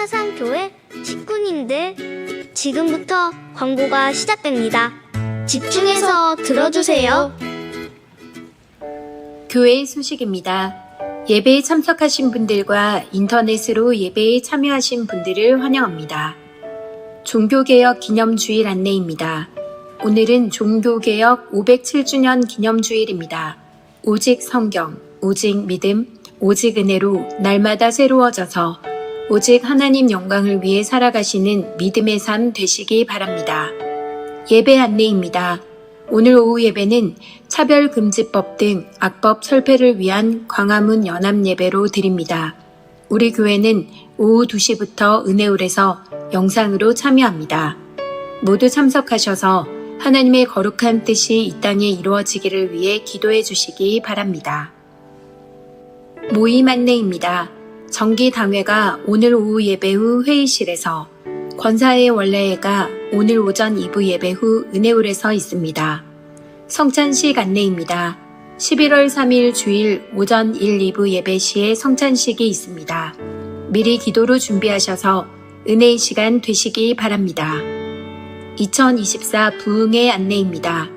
사상교회 식구님들, 지금부터 광고가 시작됩니다. 집중해서 들어주세요. 교회 소식입니다. 예배에 참석하신 분들과 인터넷으로 예배에 참여하신 분들을 환영합니다. 종교개혁 기념주일 안내입니다. 오늘은 종교개혁 507주년 기념주일입니다. 오직 성경, 오직 믿음, 오직 은혜로 날마다 새로워져서 오직 하나님 영광을 위해 살아가시는 믿음의 삶 되시기 바랍니다. 예배 안내입니다. 오늘 오후 예배는 차별금지법 등 악법 철폐를 위한 광화문 연합예배로 드립니다. 우리 교회는 오후 2시부터 은혜홀에서 영상으로 참여합니다. 모두 참석하셔서 하나님의 거룩한 뜻이 이 땅에 이루어지기를 위해 기도해 주시기 바랍니다. 모임 안내입니다. 정기당회가 오늘 오후 예배 후 회의실에서, 권사회 원래회가 오늘 오전 2부 예배 후 은혜홀에서 있습니다. 성찬식 안내입니다. 11월 3일 주일 오전 1, 2부 예배 시에 성찬식이 있습니다. 미리 기도로 준비하셔서 은혜의 시간 되시기 바랍니다. 2024 부흥회 안내입니다.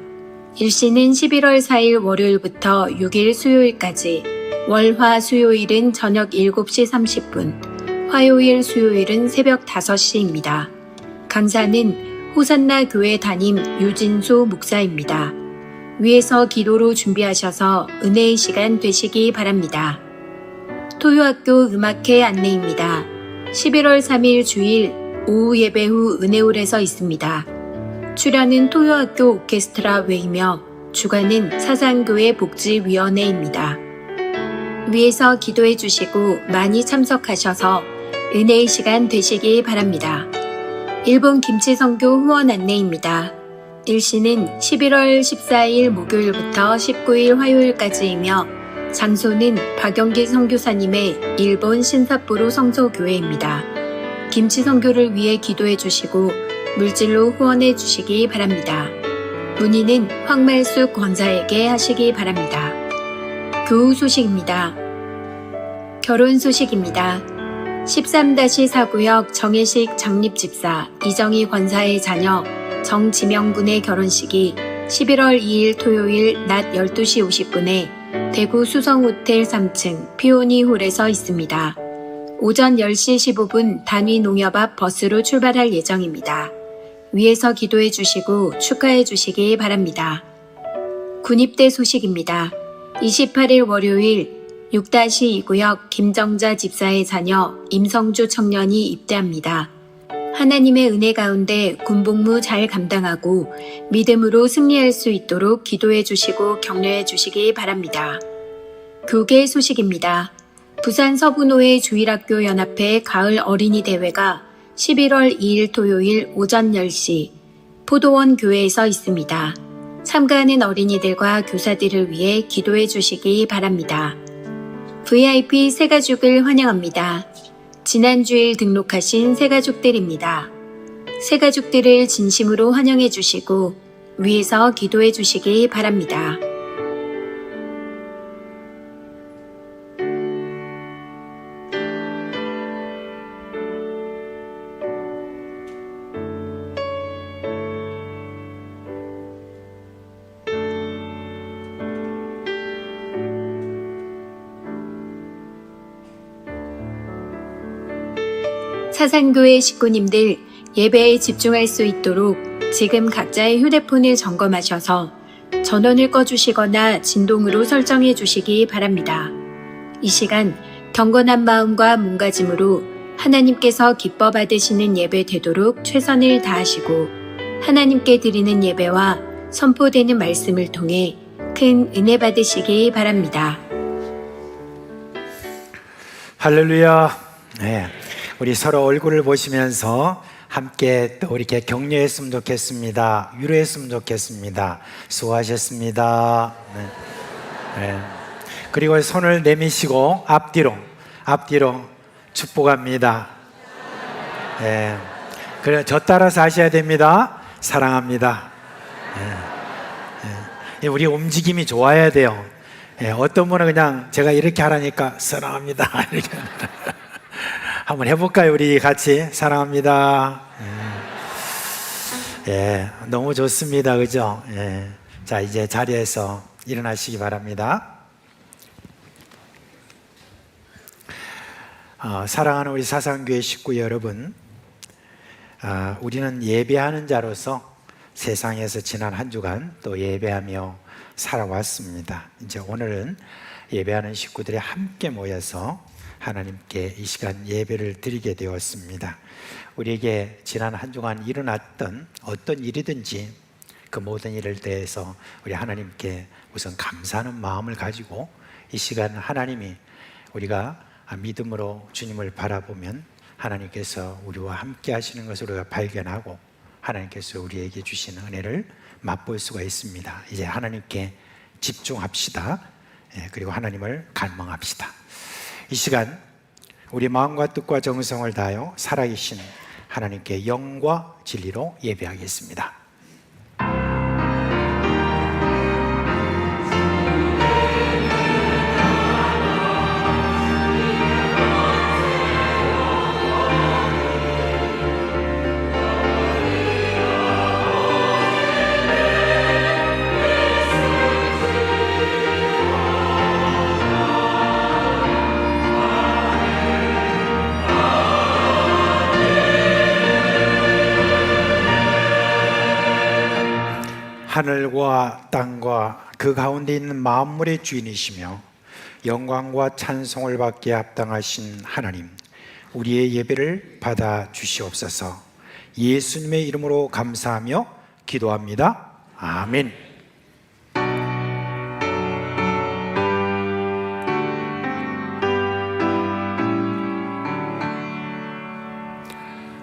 일시는 11월 4일 월요일부터 6일 수요일까지, 월, 화, 수요일은 저녁 7시 30분, 화요일, 수요일은 새벽 5시입니다. 강사는 호산나 교회 담임 유진수 목사입니다. 위에서 기도로 준비하셔서 은혜의 시간 되시기 바랍니다. 토요학교 음악회 안내입니다. 11월 3일 주일 오후 예배 후 은혜홀에서 있습니다. 출연은 토요학교 오케스트라 외이며 주관은 사상교회 복지위원회입니다. 위에서 기도해 주시고 많이 참석하셔서 은혜의 시간 되시기 바랍니다. 일본 김치선교 후원 안내입니다. 일시는 11월 14일 목요일부터 19일 화요일까지이며 장소는 박영기 선교사님의 일본 신삿부로 성서교회입니다. 김치 선교를 위해 기도해 주시고 물질로 후원해 주시기 바랍니다. 문의는 황말숙 권사에게 하시기 바랍니다. 교우 소식입니다. 결혼 소식입니다. 13-4구역 정혜식 장립집사 이정희 권사의 자녀 정지명군의 결혼식이 11월 2일 토요일 낮 12시 50분에 대구 수성호텔 3층 피오니홀에서 있습니다. 오전 10시 15분 단위 농협 앞 버스로 출발할 예정입니다. 위에서 기도해 주시고 축하해 주시기 바랍니다. 군입대 소식입니다. 28일 월요일 6-2구역 김정자 집사의 자녀 임성주 청년이 입대합니다. 하나님의 은혜 가운데 군복무 잘 감당하고 믿음으로 승리할 수 있도록 기도해 주시고 격려해 주시기 바랍니다. 교계 소식입니다. 부산 서부노회 주일학교 연합회 가을 어린이 대회가 11월 2일 토요일 오전 10시 포도원 교회에서 있습니다. 참가하는 어린이들과 교사들을 위해 기도해 주시기 바랍니다. VIP 새가족을 환영합니다. 지난 주일 등록하신 새가족들입니다. 새가족들을 진심으로 환영해 주시고 위에서 기도해 주시기 바랍니다. 사상교회 식구님들, 예배에 집중할 수 있도록 지금 각자의 휴대폰을 점검하셔서 전원을 꺼주시거나 진동으로 설정해 주시기 바랍니다. 이 시간 경건한 마음과 몸가짐으로 하나님께서 기뻐 받으시는 예배 되도록 최선을 다하시고 하나님께 드리는 예배와 선포되는 말씀을 통해 큰 은혜 받으시기 바랍니다. 할렐루야. 네. 우리 서로 얼굴을 보시면서 함께 또 이렇게 격려했으면 좋겠습니다. 위로했으면 좋겠습니다. 수고하셨습니다. 네. 네. 그리고 손을 내미시고 앞뒤로 축복합니다. 네. 그래, 저 따라서 하셔야 됩니다. 사랑합니다. 네. 네. 우리 움직임이 좋아야 돼요. 네. 어떤 분은 그냥 제가 이렇게 하라니까 사랑합니다. 이렇게 합니다. 한번 해볼까요? 우리 같이 사랑합니다. 예, 너무 좋습니다. 그죠? 예. 자, 이제 자리에서 일어나시기 바랍니다. 사랑하는 우리 사상교회 식구 여러분, 우리는 예배하는 자로서 세상에서 지난 한 주간 또 예배하며 살아왔습니다. 이제 오늘은 예배하는 식구들이 함께 모여서 하나님께 이 시간 예배를 드리게 되었습니다. 우리에게 지난 한 주간 일어났던 어떤 일이든지 그 모든 일을 대해서 우리 하나님께 우선 감사하는 마음을 가지고 이 시간 하나님이 우리가 믿음으로 주님을 바라보면 하나님께서 우리와 함께 하시는 것을 우리가 발견하고 하나님께서 우리에게 주시는 은혜를 맛볼 수가 있습니다. 이제 하나님께 집중합시다. 그리고 하나님을 갈망합시다. 이 시간 우리 마음과 뜻과 정성을 다하여 살아계신 하나님께 영과 진리로 예배하겠습니다. 하늘과 땅과 그 가운데 있는 만물의 주인이시며 영광과 찬송을 받기에 합당하신 하나님, 우리의 예배를 받아 주시옵소서. 예수님의 이름으로 감사하며 기도합니다. 아멘.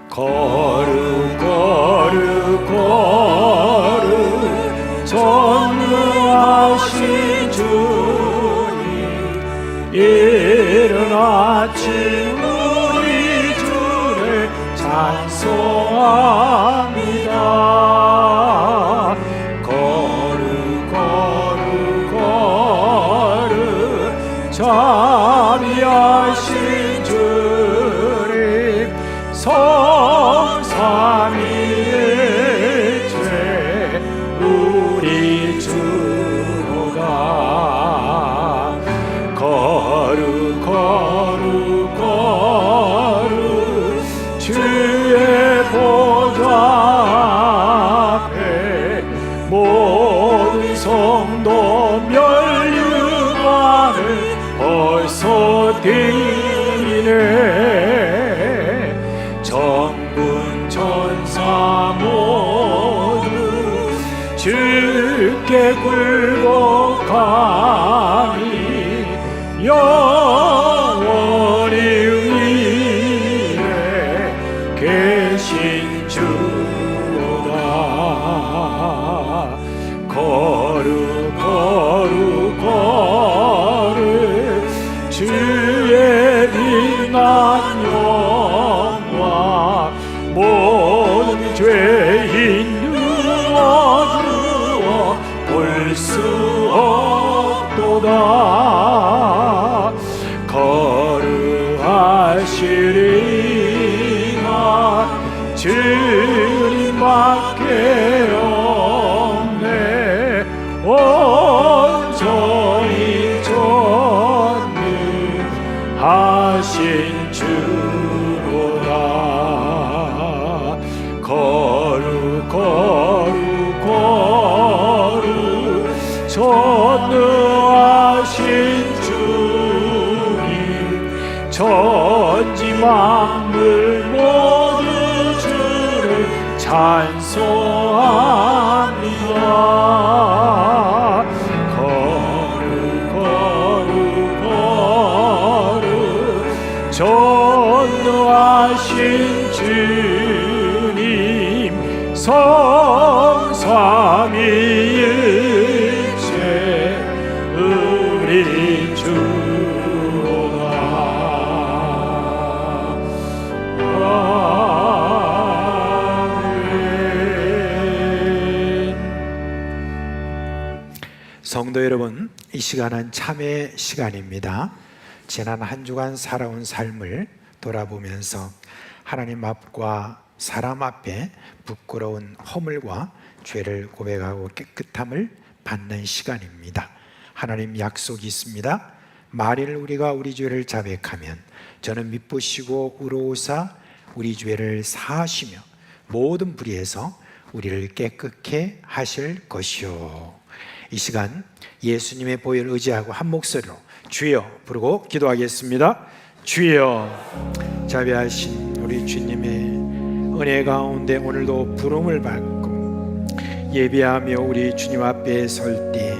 거룩 전능하신 주님, 이른 아침 우리 주를 찬송합니다. 거룩 자비하신 주님, 성삼위일체 우리 주로다. 거룩 주의 보좌 앞에 모든 성도 멸류관을 벗어드리네. 전군 천사 모두 주께 굴복하니 영원히 위에 계신 주로다. 거룩 주의 빛난 영광 모든 죄인 누워 볼 수 없도다. 거룩하시리가 주님밖에 없네. 온전히 전능하신 주로다. 거룩 전능하신 주님, 천지 만물 모두 주를 찬송합니다. 거룩 전능하신 주님, 성삼위일체 우리 주로다. 아멘. 성도 여러분, 이 시간은 참회 시간입니다. 지난 한 주간 살아온 삶을 돌아보면서 하나님 앞과 사람 앞에 부끄러운 허물과 죄를 고백하고 깨끗함을 받는 시간입니다. 하나님 약속이 있습니다. 만일 우리가 우리 죄를 자백하면 저는 미쁘시고 의로우사 우리 죄를 사하시며 모든 불의에서 우리를 깨끗게 하실 것이요. 이 시간 예수님의 보혈을 의지하고 한 목소리로 주여 부르고 기도하겠습니다. 주여. 자비하신 우리 주님의 은혜 가운데 오늘도 부름을 받고 예배하며 우리 주님 앞에 설 때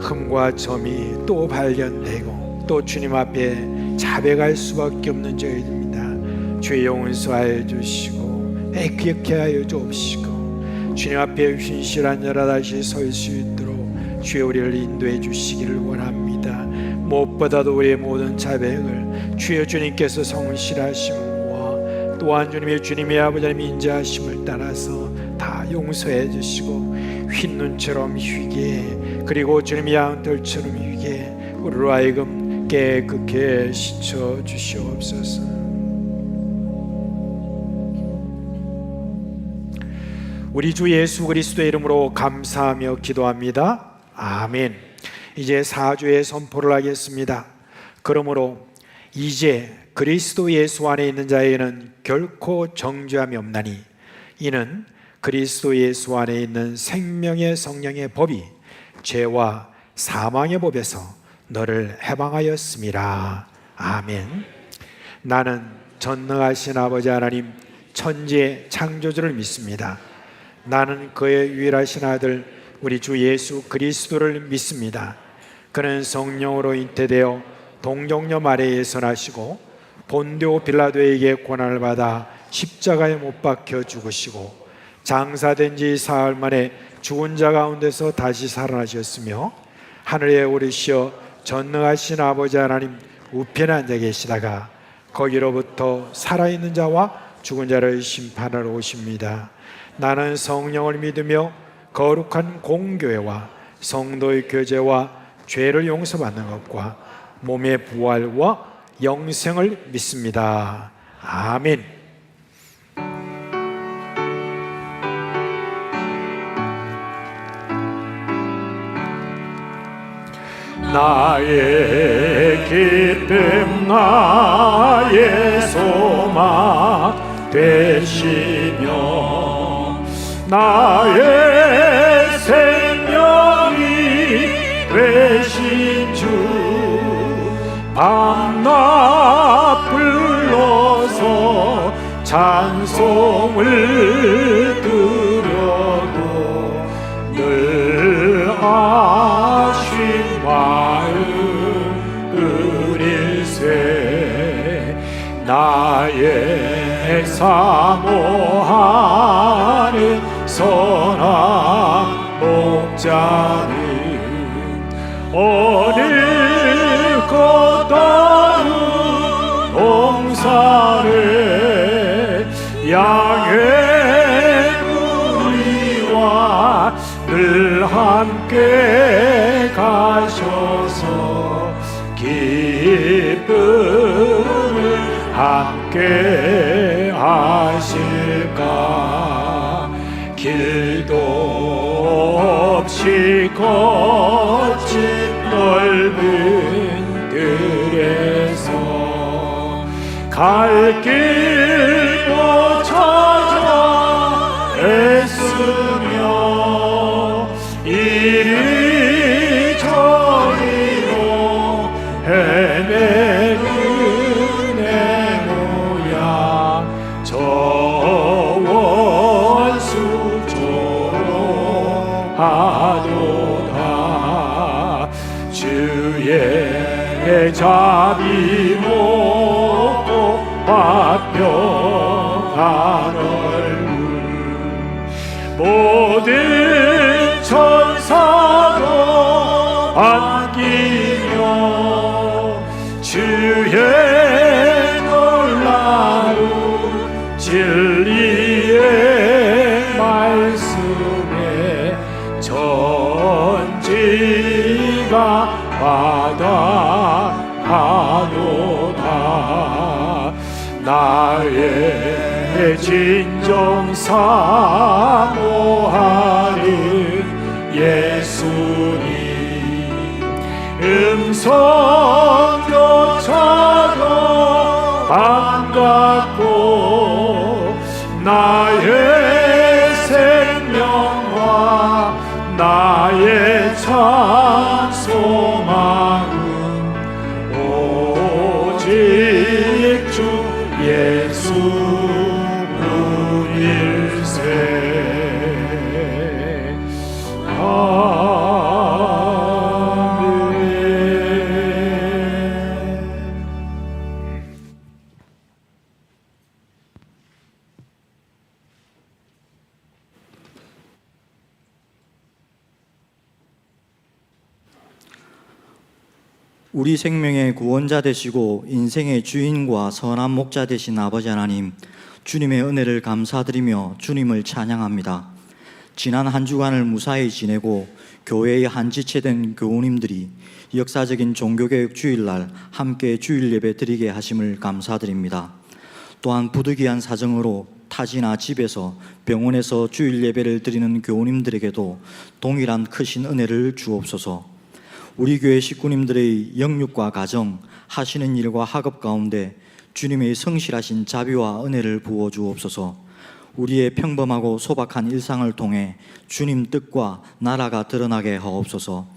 흠과 점이 또 발견되고 또 주님 앞에 자백할 수밖에 없는 저희들입니다. 주의 용서하여 주시고 기억케 하여 주옵시고 주님 앞에 휘실한 자라 다시 설 수 있도록 주여 우리를 인도해 주시기를 원합니다. 무엇보다도 우리의 모든 자백을 주여 주님께서 성실하심과 또한 주님의 아버지님 인자하심을 따라서 다 용서해 주시고 흰 눈처럼 휘게 그리고 주님의 양털처럼 휘게 우리로 하여금 깨끗게 씻어 주시옵소서. 우리 주 예수 그리스도의 이름으로 감사하며 기도합니다. 아멘. 이제 사주의 선포를 하겠습니다. 그러므로 이제 그리스도 예수 안에 있는 자에게는 결코 정죄함이 없나니 이는 그리스도 예수 안에 있는 생명의 성령의 법이 죄와 사망의 법에서 너를 해방하였음이라. 아멘. 나는 전능하신 아버지 하나님 천지의 창조주를 믿습니다. 나는 그의 유일하신 아들 우리 주 예수 그리스도를 믿습니다. 그는 성령으로 잉태되어 동정녀 마리아에서 나시고 본디오 빌라도에게 고난을 받아 십자가에 못 박혀 죽으시고 장사된 지 사흘 만에 죽은 자 가운데서 다시 살아나셨으며 하늘에 오르시어 전능하신 아버지 하나님 우편에 앉아 계시다가 거기로부터 살아있는 자와 죽은 자를 심판하러 오십니다. 나는 성령을 믿으며 거룩한 공교회와 성도의 교제와 죄를 용서받는 것과 몸의 부활과 영생을 믿습니다. 아멘. 나의 기쁨 나의 소망 되시며 나의 생명이 되신 주 밤낮 불러서 찬송을 드려도 늘 아쉬운 마음 그릴세 나의 사모하는 선한 목자는 어느 꽃다운 동산에 양의 무리와 늘 함께 가셔서 기쁨을 함께 하실까. 길도 없이 거친 넓은 들에서 갈 길도 찾아 애쓰며 이리저리로 헤매는 내 모양 저 원수처럼 하도다. 주의 자비 먹고 화평한 얼굴 모든 천사도 안기며 주의 놀라운 진리의 말씀에 전지가 마다하도다. 나의 진정 사모하는 예수님 음성조차도 반갑고 나의 생명과 나의 참 소망은 오직 주 예수 분일세. 우리 생명의 구원자 되시고 인생의 주인과 선한 목자 되신 아버지 하나님, 주님의 은혜를 감사드리며 주님을 찬양합니다. 지난 한 주간을 무사히 지내고 교회의 한 지체된 교우님들이 역사적인 종교개혁 주일날 함께 주일 예배 드리게 하심을 감사드립니다. 또한 부득이한 사정으로 타지나 집에서 병원에서 주일 예배를 드리는 교우님들에게도 동일한 크신 은혜를 주옵소서. 우리 교회 식구님들의 영육과 가정, 하시는 일과 학업 가운데 주님의 성실하신 자비와 은혜를 부어 주옵소서. 우리의 평범하고 소박한 일상을 통해 주님 뜻과 나라가 드러나게 하옵소서.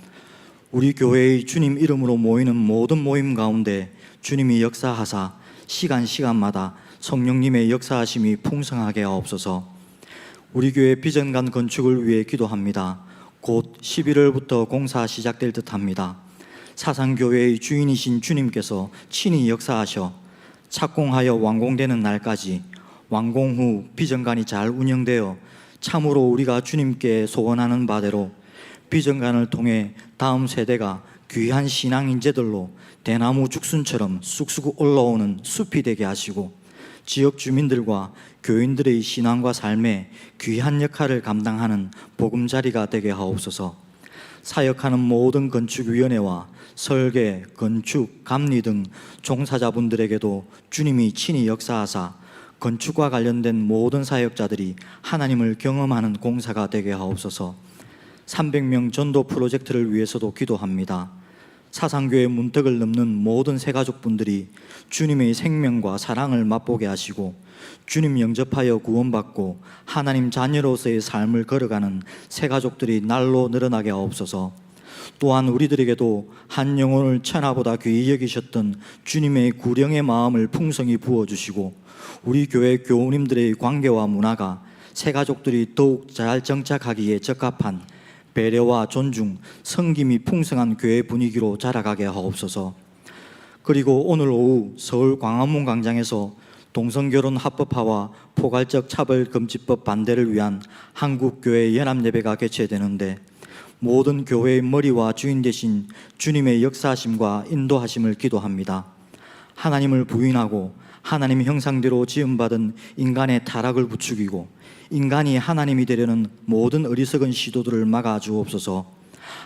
우리 교회의 주님 이름으로 모이는 모든 모임 가운데 주님이 역사하사 시간마다 성령님의 역사하심이 풍성하게 하옵소서. 우리 교회 비전관 건축을 위해 기도합니다. 곧 11월부터 공사 시작될 듯합니다. 사상교회의 주인이신 주님께서 친히 역사하셔 착공하여 완공되는 날까지 완공 후 비전관이 잘 운영되어 참으로 우리가 주님께 소원하는 바대로 비전관을 통해 다음 세대가 귀한 신앙 인재들로 대나무 죽순처럼 쑥쑥 올라오는 숲이 되게 하시고 지역 주민들과 교인들의 신앙과 삶에 귀한 역할을 감당하는 보금자리가 되게 하옵소서. 사역하는 모든 건축위원회와 설계, 건축, 감리 등 종사자분들에게도 주님이 친히 역사하사 건축과 관련된 모든 사역자들이 하나님을 경험하는 공사가 되게 하옵소서. 300명 전도 프로젝트를 위해서도 기도합니다. 사상교회 문턱을 넘는 모든 새가족분들이 주님의 생명과 사랑을 맛보게 하시고 주님 영접하여 구원받고 하나님 자녀로서의 삶을 걸어가는 새가족들이 날로 늘어나게 하옵소서. 또한 우리들에게도 한 영혼을 천하보다 귀히 여기셨던 주님의 구령의 마음을 풍성히 부어주시고 우리 교회 교우님들의 관계와 문화가 새가족들이 더욱 잘 정착하기에 적합한 배려와 존중, 섬김이 풍성한 교회 분위기로 자라가게 하옵소서. 그리고 오늘 오후 서울 광화문 광장에서 동성결혼 합법화와 포괄적 차별금지법 반대를 위한 한국교회 연합예배가 개최되는데 모든 교회의 머리와 주인 되신 주님의 역사하심과 인도하심을 기도합니다. 하나님을 부인하고 하나님의 형상대로 지음받은 인간의 타락을 부추기고 인간이 하나님이 되려는 모든 어리석은 시도들을 막아주옵소서.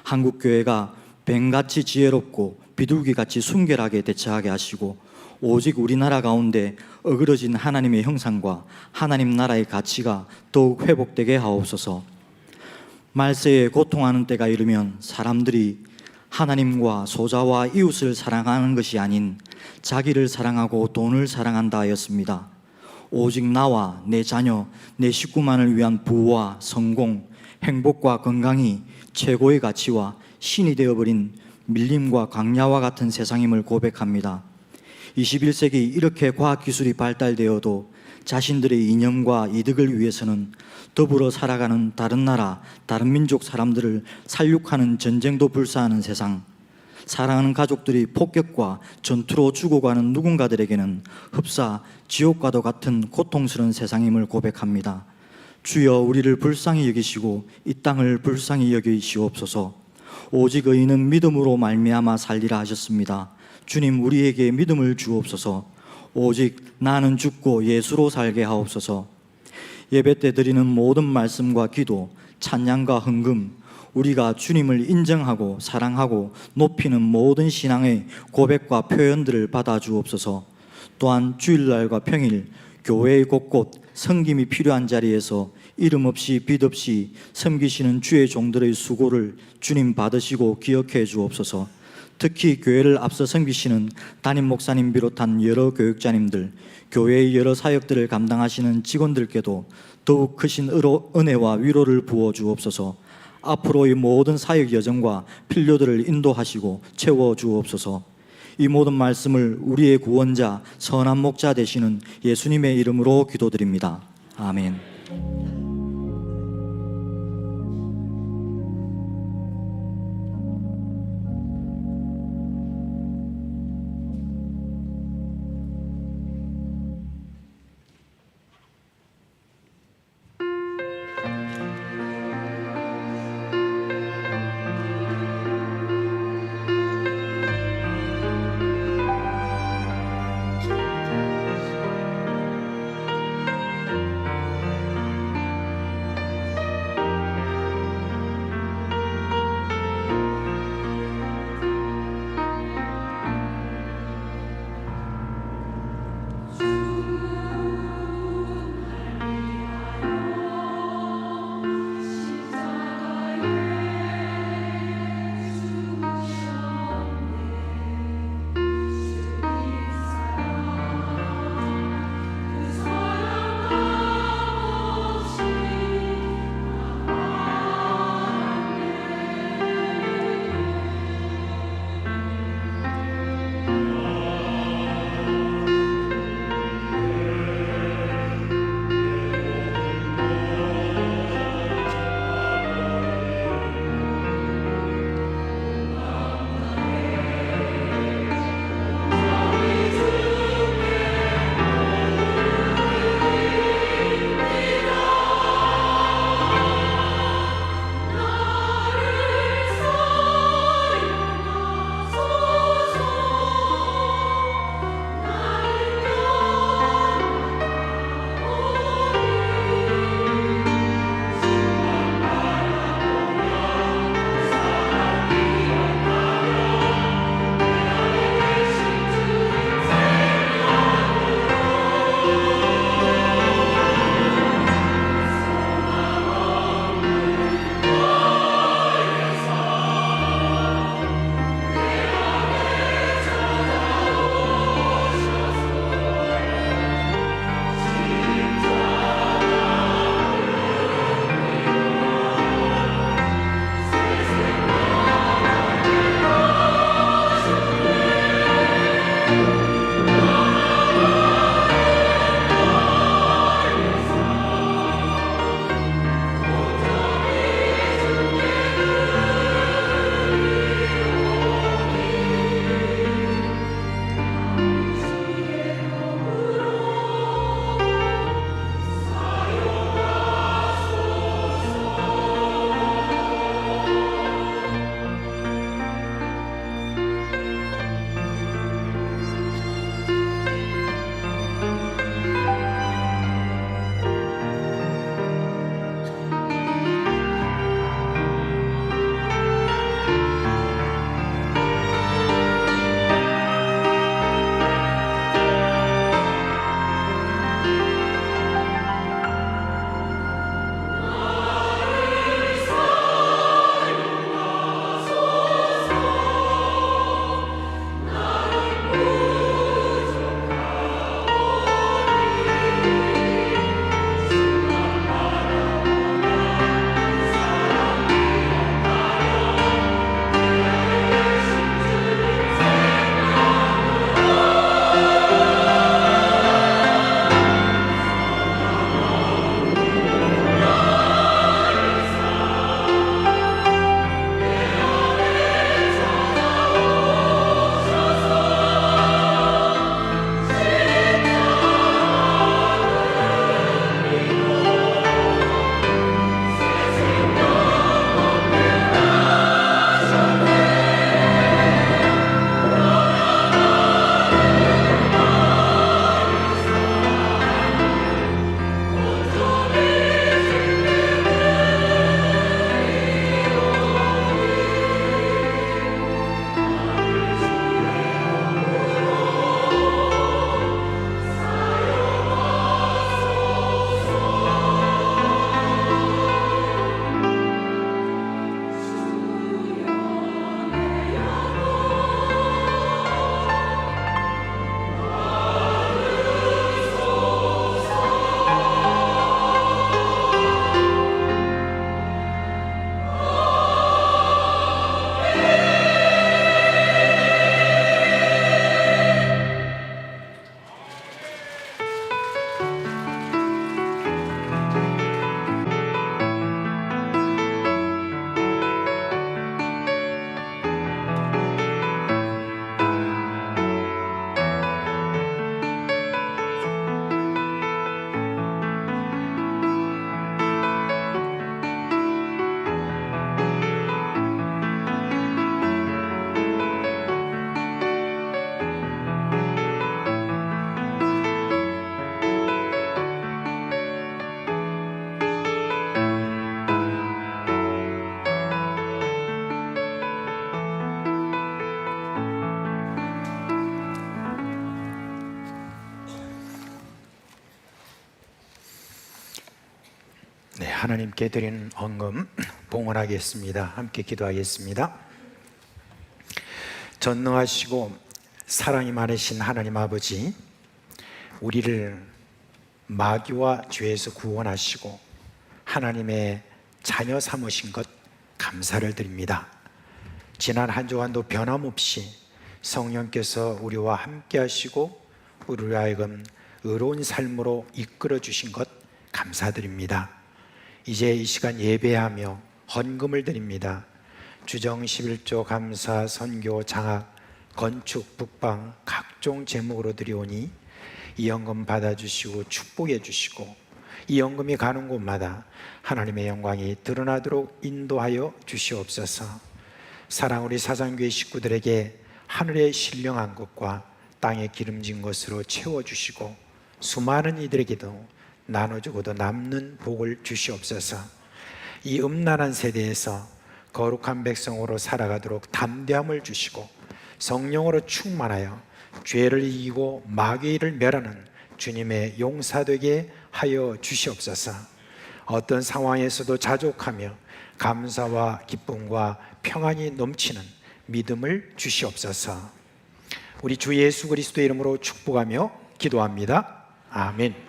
한국교회가 뱀같이 지혜롭고 비둘기같이 순결하게 대처하게 하시고 오직 우리나라 가운데 어그러진 하나님의 형상과 하나님 나라의 가치가 더욱 회복되게 하옵소서. 말세에 고통하는 때가 이르면 사람들이 하나님과 소자와 이웃을 사랑하는 것이 아닌 자기를 사랑하고 돈을 사랑한다 하였습니다. 오직 나와 내 자녀, 내 식구만을 위한 부와 성공, 행복과 건강이 최고의 가치와 신이 되어버린 밀림과 광야와 같은 세상임을 고백합니다. 21세기 이렇게 과학기술이 발달되어도 자신들의 이념과 이득을 위해서는 더불어 살아가는 다른 나라, 다른 민족 사람들을 살육하는 전쟁도 불사하는 세상, 사랑하는 가족들이 폭격과 전투로 죽어가는 누군가들에게는 흡사 지옥과도 같은 고통스러운 세상임을 고백합니다. 주여 우리를 불쌍히 여기시고 이 땅을 불쌍히 여기시옵소서. 오직 의인은 믿음으로 말미암아 살리라 하셨습니다. 주님 우리에게 믿음을 주옵소서. 오직 나는 죽고 예수로 살게 하옵소서. 예배 때 드리는 모든 말씀과 기도, 찬양과 헌금, 우리가 주님을 인정하고 사랑하고 높이는 모든 신앙의 고백과 표현들을 받아 주옵소서. 또한 주일날과 평일 교회의 곳곳 섬김이 필요한 자리에서 이름 없이 빛 없이 섬기시는 주의 종들의 수고를 주님 받으시고 기억해 주옵소서. 특히 교회를 앞서 섬기시는 담임 목사님 비롯한 여러 교육자님들, 교회의 여러 사역들을 감당하시는 직원들께도 더욱 크신 은혜와 위로를 부어 주옵소서. 앞으로의 모든 사역 여정과 필요들을 인도하시고 채워 주옵소서. 이 모든 말씀을 우리의 구원자 선한 목자 되시는 예수님의 이름으로 기도드립니다. 아멘. 하나님께 드리는 헌금 봉헌하겠습니다. 함께 기도하겠습니다. 전능하시고 사랑이 많으신 하나님 아버지, 우리를 마귀와 죄에서 구원하시고 하나님의 자녀 삼으신 것 감사를 드립니다. 지난 한 주간도 변함없이 성령께서 우리와 함께 하시고 우리로 하여금 의로운 삶으로 이끌어 주신 것 감사드립니다. 이제 이 시간 예배하며 헌금을 드립니다. 주정 11조 감사, 선교, 장학, 건축, 북방 각종 제목으로 드리오니 이 헌금 받아주시고 축복해 주시고 이 헌금이 가는 곳마다 하나님의 영광이 드러나도록 인도하여 주시옵소서. 사랑 우리 사상교회 식구들에게 하늘에 신령한 것과 땅에 기름진 것으로 채워주시고 수많은 이들에게도 나눠주고도 남는 복을 주시옵소서. 이 음란한 세대에서 거룩한 백성으로 살아가도록 담대함을 주시고 성령으로 충만하여 죄를 이기고 마귀를 멸하는 주님의 용사되게 하여 주시옵소서. 어떤 상황에서도 자족하며 감사와 기쁨과 평안이 넘치는 믿음을 주시옵소서. 우리 주 예수 그리스도의 이름으로 축복하며 기도합니다. 아멘.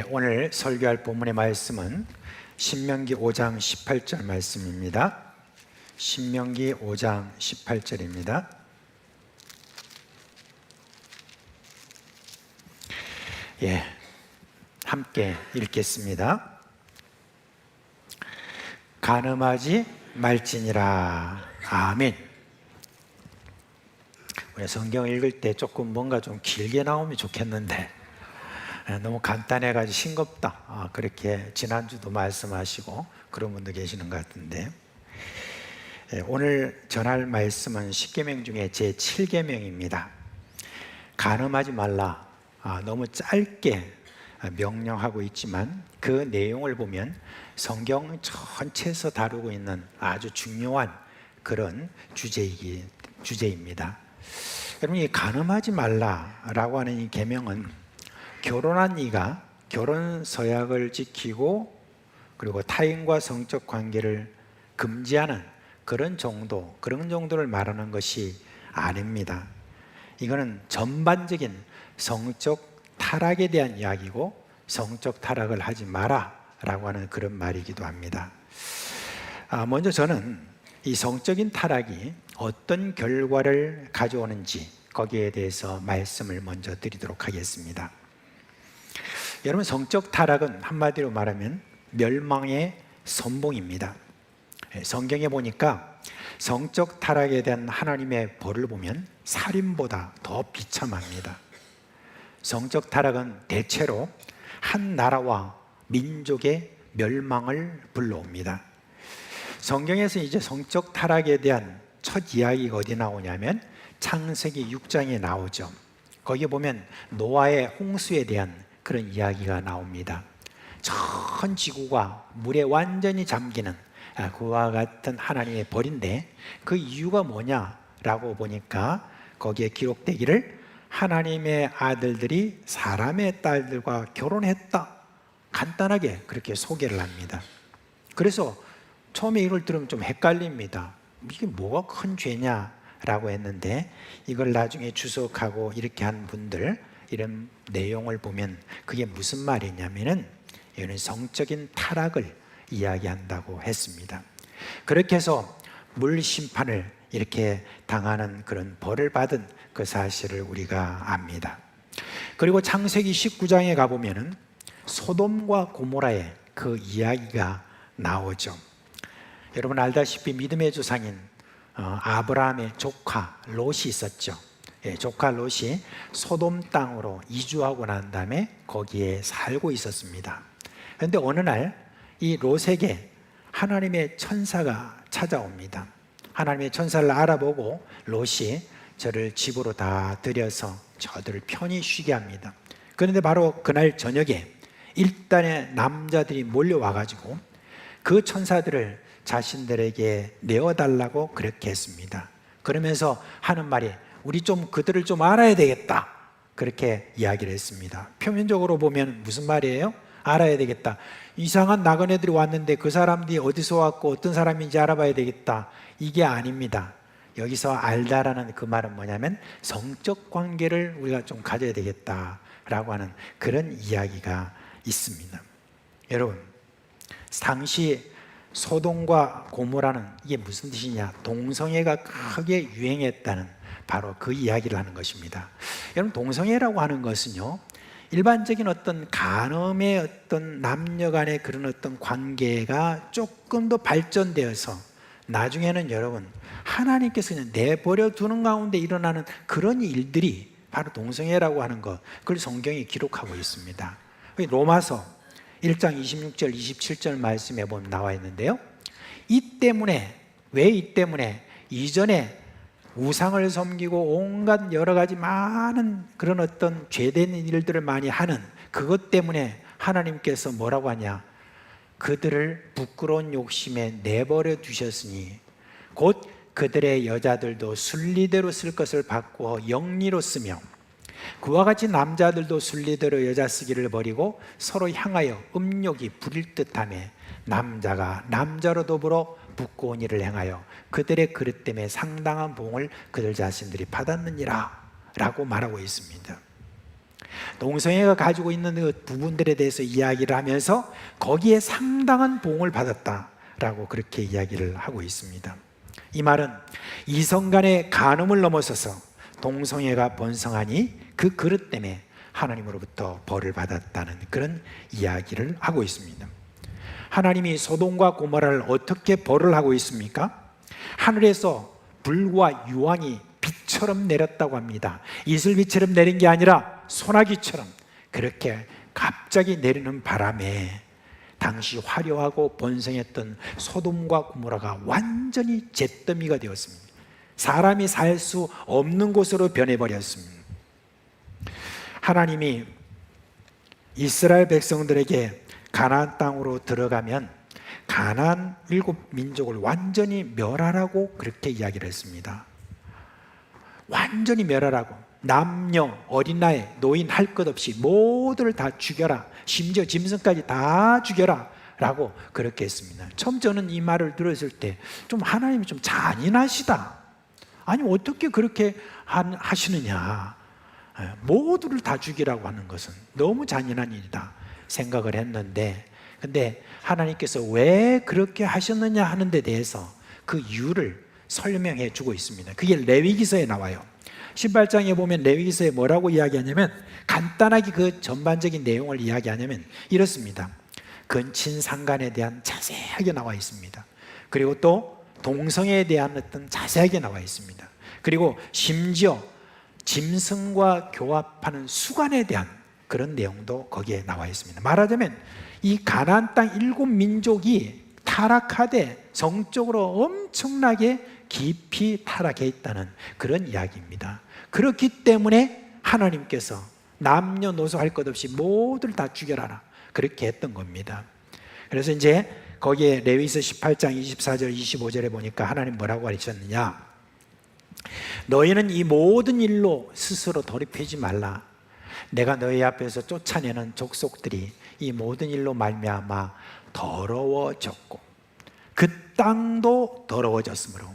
오늘 설교할 본문의 말씀은 신명기 5장 18절 말씀입니다. 신명기 5장 18절입니다. 함께 읽겠습니다. 간음하지 말지니라. 아멘. 우리 성경 읽을 때 조금 뭔가 좀 길게 나오면 좋겠는데 너무 간단해가지고 싱겁다, 그렇게 지난주도 말씀하시고 그런 분도 계시는 것 같은데, 오늘 전할 말씀은 10계명 중에 제7계명입니다. 간음하지 말라. 너무 짧게 명령하고 있지만 그 내용을 보면 성경 전체에서 다루고 있는 아주 중요한 그런 주제입니다. 여러분, 이 간음하지 말라라고 하는 이 계명은 결혼한 이가 결혼 서약을 지키고 그리고 타인과 성적 관계를 금지하는 그런 정도를 말하는 것이 아닙니다. 이거는 전반적인 성적 타락에 대한 이야기고 성적 타락을 하지 마라 라고 하는 그런 말이기도 합니다. 먼저 저는 이 성적인 타락이 어떤 결과를 가져오는지 거기에 대해서 말씀을 먼저 드리도록 하겠습니다. 여러분, 성적 타락은 한마디로 말하면 멸망의 선봉입니다. 성경에 보니까 성적 타락에 대한 하나님의 벌을 보면 살인보다 더 비참합니다. 성적 타락은 대체로 한 나라와 민족의 멸망을 불러옵니다. 성경에서 이제 성적 타락에 대한 첫 이야기가 어디 나오냐면 창세기 6장에 나오죠. 거기 보면 노아의 홍수에 대한 그런 이야기가 나옵니다. 전 지구가 물에 완전히 잠기는 그와 같은 하나님의 벌인데 그 이유가 뭐냐라고 보니까 거기에 기록되기를 하나님의 아들들이 사람의 딸들과 결혼했다, 간단하게 그렇게 소개를 합니다. 그래서 처음에 이걸 들으면 좀 헷갈립니다. 이게 뭐가 큰 죄냐라고 했는데 이걸 나중에 주석하고 이렇게 한 분들 이런 내용을 보면 그게 무슨 말이냐면은 이거는 성적인 타락을 이야기한다고 했습니다. 그렇게 해서 물 심판을 이렇게 당하는 그런 벌을 받은 그 사실을 우리가 압니다. 그리고 창세기 19장에 가보면은 소돔과 고모라의 그 이야기가 나오죠. 여러분 알다시피 믿음의 조상인 아브라함의 조카 롯이 있었죠. 조카 롯이 소돔 땅으로 이주하고 난 다음에 거기에 살고 있었습니다. 그런데 어느 날 이 롯에게 하나님의 천사가 찾아옵니다. 하나님의 천사를 알아보고 롯이 저를 집으로 다 들여서 저들을 편히 쉬게 합니다. 그런데 바로 그날 저녁에 일단의 남자들이 몰려와가지고 그 천사들을 자신들에게 내어달라고 그렇게 했습니다. 그러면서 하는 말이 우리 좀 그들을 좀 알아야 되겠다. 그렇게 이야기를 했습니다. 표면적으로 보면 무슨 말이에요? 알아야 되겠다. 이상한 나그네들이 왔는데 그 사람들이 어디서 왔고 어떤 사람인지 알아봐야 되겠다. 이게 아닙니다. 여기서 알다라는 그 말은 뭐냐면 성적 관계를 우리가 좀 가져야 되겠다라고 하는 그런 이야기가 있습니다. 여러분, 당시 소돔과 고모라는 이게 무슨 뜻이냐? 동성애가 크게 유행했다는 바로 그 이야기를 하는 것입니다. 여러분, 동성애라고 하는 것은요, 일반적인 어떤 간음의 어떤 남녀 간의 그런 어떤 관계가 조금 더 발전되어서 나중에는 여러분, 하나님께서 그냥 내버려 두는 가운데 일어나는 그런 일들이 바로 동성애라고 하는 것, 그걸 성경이 기록하고 있습니다. 로마서 1장 26절 27절 말씀에 보면 나와 있는데요, 이 때문에, 왜 이 때문에? 이전에 우상을 섬기고 온갖 여러 가지 많은 그런 어떤 죄된 일들을 많이 하는 그것 때문에 하나님께서 뭐라고 하냐? 그들을 부끄러운 욕심에 내버려 두셨으니 곧 그들의 여자들도 순리대로 쓸 것을 바꾸어 영리로 쓰며 그와 같이 남자들도 순리대로 여자 쓰기를 버리고 서로 향하여 음욕이 부릴 듯하며 남자가 남자로 더불어 부끄러운 일을 행하여 그들의 그릇 때문에 상당한 봉을 그들 자신들이 받았느니라 라고 말하고 있습니다. 동성애가 가지고 있는 그 부분들에 대해서 이야기를 하면서 거기에 상당한 봉을 받았다라고 그렇게 이야기를 하고 있습니다. 이 말은 이성 간의 간음을 넘어서서 동성애가 번성하니 그 그릇 때문에 하나님으로부터 벌을 받았다는 그런 이야기를 하고 있습니다. 하나님이 소돔과 고모라를 어떻게 벌을 하고 있습니까? 하늘에서 불과 유황이 비처럼 내렸다고 합니다. 이슬비처럼 내린 게 아니라 소나기처럼 그렇게 갑자기 내리는 바람에 당시 화려하고 번성했던 소돔과 고모라가 완전히 잿더미가 되었습니다. 사람이 살 수 없는 곳으로 변해버렸습니다. 하나님이 이스라엘 백성들에게 가나안 땅으로 들어가면 가나안 7민족을 완전히 멸하라고 그렇게 이야기를 했습니다. 완전히 멸하라고. 남녀, 어린아이, 노인 할 것 없이 모두를 다 죽여라. 심지어 짐승까지 다 죽여라 라고 그렇게 했습니다. 처음 저는 이 말을 들었을 때 좀 하나님이 좀 잔인하시다. 아니 어떻게 그렇게 하시느냐. 모두를 다 죽이라고 하는 것은 너무 잔인한 일이다 생각을 했는데, 근데 하나님께서 왜 그렇게 하셨느냐 하는 데 대해서 그 이유를 설명해 주고 있습니다. 그게 레위기서에 나와요. 18장에 보면 레위기서에 뭐라고 이야기하냐면, 간단하게 그 전반적인 내용을 이야기하냐면 이렇습니다. 근친상간에 대한 자세하게 나와 있습니다. 그리고 또 동성애에 대한 어떤 자세하게 나와 있습니다. 그리고 심지어 짐승과 교합하는 수간에 대한 그런 내용도 거기에 나와 있습니다. 말하자면 이 가나안 땅 7민족이 타락하되 성적으로 엄청나게 깊이 타락해 있다는 그런 이야기입니다. 그렇기 때문에 하나님께서 남녀노소 할 것 없이 모두를 다 죽여라 그렇게 했던 겁니다. 그래서 이제 거기에 레위기서 18장 24절 25절에 보니까 하나님 뭐라고 하셨느냐, 너희는 이 모든 일로 스스로 돌이키지 말라. 내가 너희 앞에서 쫓아내는 족속들이 이 모든 일로 말미암아 더러워졌고 그 땅도 더러워졌으므로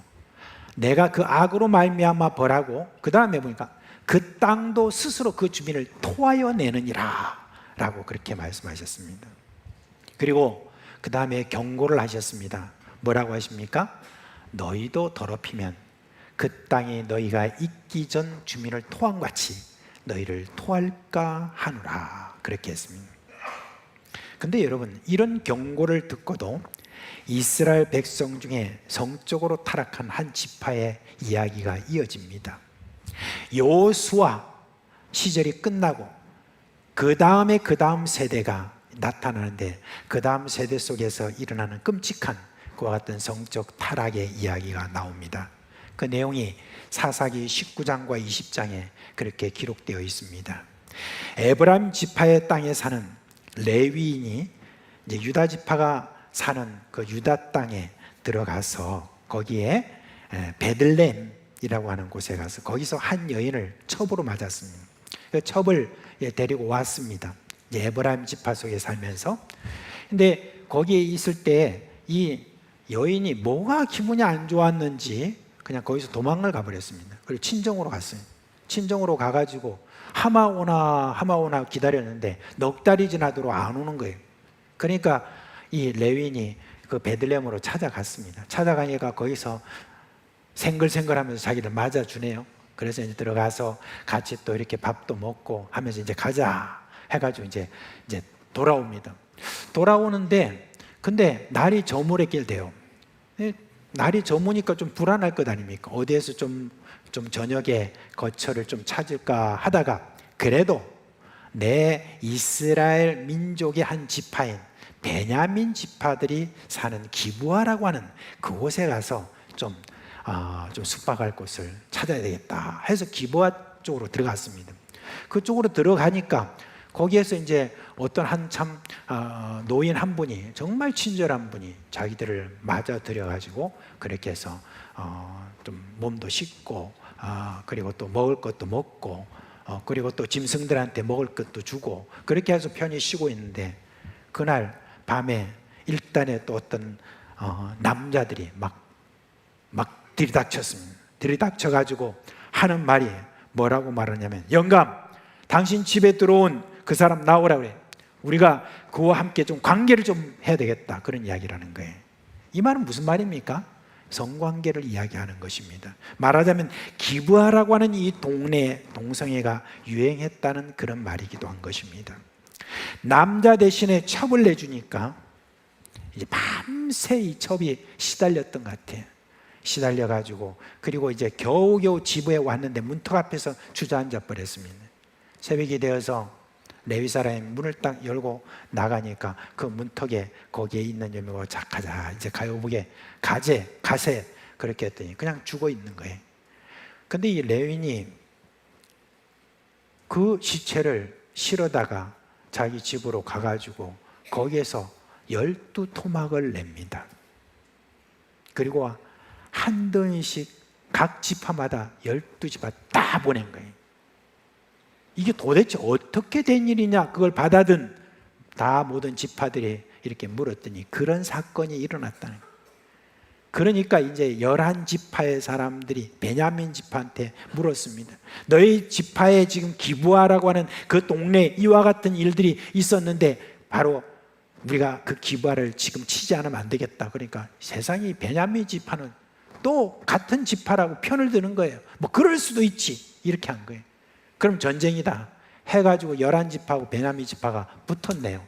내가 그 악으로 말미암아 벌하고, 그 다음에 보니까 그 땅도 스스로 그 주민을 토하여 내느니라 라고 그렇게 말씀하셨습니다. 그리고 그 다음에 경고를 하셨습니다. 뭐라고 하십니까? 너희도 더럽히면 그 땅이 너희가 있기 전 주민을 토한 같이 너희를 토할까 하노라 그렇게 했습니다. 근데 여러분, 이런 경고를 듣고도 이스라엘 백성 중에 성적으로 타락한 한 지파의 이야기가 이어집니다. 여호수아 시절이 끝나고 그 다음에 그 다음 세대가 나타나는데, 그 다음 세대 속에서 일어나는 끔찍한 그와 같은 성적 타락의 이야기가 나옵니다. 그 내용이 사사기 19장과 20장에 그렇게 기록되어 있습니다. 에브라임 지파의 땅에 사는 레위인이 이제 유다 지파가 사는 그 유다 땅에 들어가서 거기에 베들레헴 베들레헴이라고 하는 곳에 가서 거기서 한 여인을 첩으로 맞았습니다. 그 첩을 데리고 왔습니다. 이제 에브라임 지파 속에 살면서. 근데 거기에 있을 때 이 여인이 뭐가 기분이 안 좋았는지 그냥 거기서 도망을 가버렸습니다. 그리고 친정으로 갔어요. 친정으로 가가지고 하마 오나 기다렸는데 넉 달이 지나도록 안 오는 거예요. 그러니까 이 레윈이 그 베들레헴으로 찾아갔습니다. 찾아가니까 거기서 생글생글하면서 자기를 맞아주네요. 그래서 이제 들어가서 같이 또 이렇게 밥도 먹고 하면서 이제 가자 해가지고 이제 돌아옵니다. 돌아오는데 근데 날이 저물었길대요. 날이 저무니까 좀 불안할 것 아닙니까? 어디에서 좀 저녁에 거처를 좀 찾을까 하다가 그래도 내 이스라엘 민족의 한 지파인 베냐민 지파들이 사는 기브아라고 하는 그곳에 가서 좀 숙박할 곳을 찾아야 되겠다 해서 기브아 쪽으로 들어갔습니다. 그쪽으로 들어가니까 거기에서 이제 어떤 한참 노인 한 분이 정말 친절한 분이 자기들을 맞아들여 가지고 그렇게 해서 좀 몸도 씻고 그리고 또 먹을 것도 먹고 그리고 또 짐승들한테 먹을 것도 주고 그렇게 해서 편히 쉬고 있는데 그날 밤에 일단에 또 어떤 남자들이 막 들이닥쳤습니다. 들이닥쳐가지고 하는 말이 뭐라고 말하냐면 영감 당신 집에 들어온 그 사람 나오라 그래. 우리가 그와 함께 좀 관계를 좀 해야 되겠다. 그런 이야기를 하는 거예요. 이 말은 무슨 말입니까? 성관계를 이야기하는 것입니다. 말하자면 기브아라고 하는 이 동성애가 유행했다는 그런 말이기도 한 것입니다. 남자 대신에 첩을 내주니까 이제 밤새 이 첩이 시달렸던 것 같아요. 시달려가지고 그리고 이제 겨우겨우 집에 왔는데 문턱 앞에서 주저앉아 버렸습니다. 새벽이 되어서 레위 사람이 문을 딱 열고 나가니까 그 문턱에 거기에 있는 여미가 가자 이제 가요복에 가세 그렇게 했더니 그냥 죽어 있는 거예요. 근데 이 레위인이 그 시체를 실어다가 자기 집으로 가가지고 거기에서 12토막을 냅니다. 그리고 한 던씩 각 지파마다 12지파 다 보낸 거예요. 이게 도대체 어떻게 된 일이냐 그걸 받아든 다 모든 지파들이 이렇게 물었더니 그런 사건이 일어났다는 거예요. 그러니까 이제 11지파의 사람들이 베냐민 지파한테 물었습니다. 너희 지파에 지금 기브아라고 하는 그 동네에 이와 같은 일들이 있었는데 바로 우리가 그 기브아를 지금 치지 않으면 안 되겠다. 그러니까 세상에 베냐민 지파는 또 같은 지파라고 편을 드는 거예요. 뭐 그럴 수도 있지 이렇게 한 거예요. 그럼 전쟁이다 해가지고 11지파하고 베냐민 지파가 붙었네요.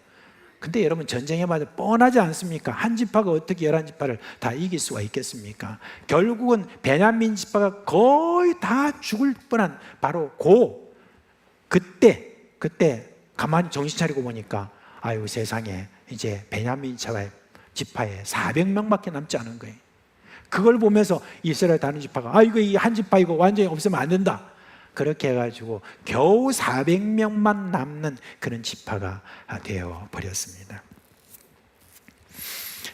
근데 여러분 전쟁에 맞아 뻔하지 않습니까? 한 지파가 어떻게 11지파를 다 이길 수가 있겠습니까? 결국은 베냐민 지파가 거의 다 죽을 뻔한 바로 그때 가만히 정신 차리고 보니까 아유 세상에 이제 베냐민 지파에 400명밖에 남지 않은 거예요. 그걸 보면서 이스라엘 다른 지파가 이거 이 한 지파 이거 완전히 없으면 안 된다. 그렇게 해가지고 겨우 400명만 남는 그런 지파가 되어 버렸습니다.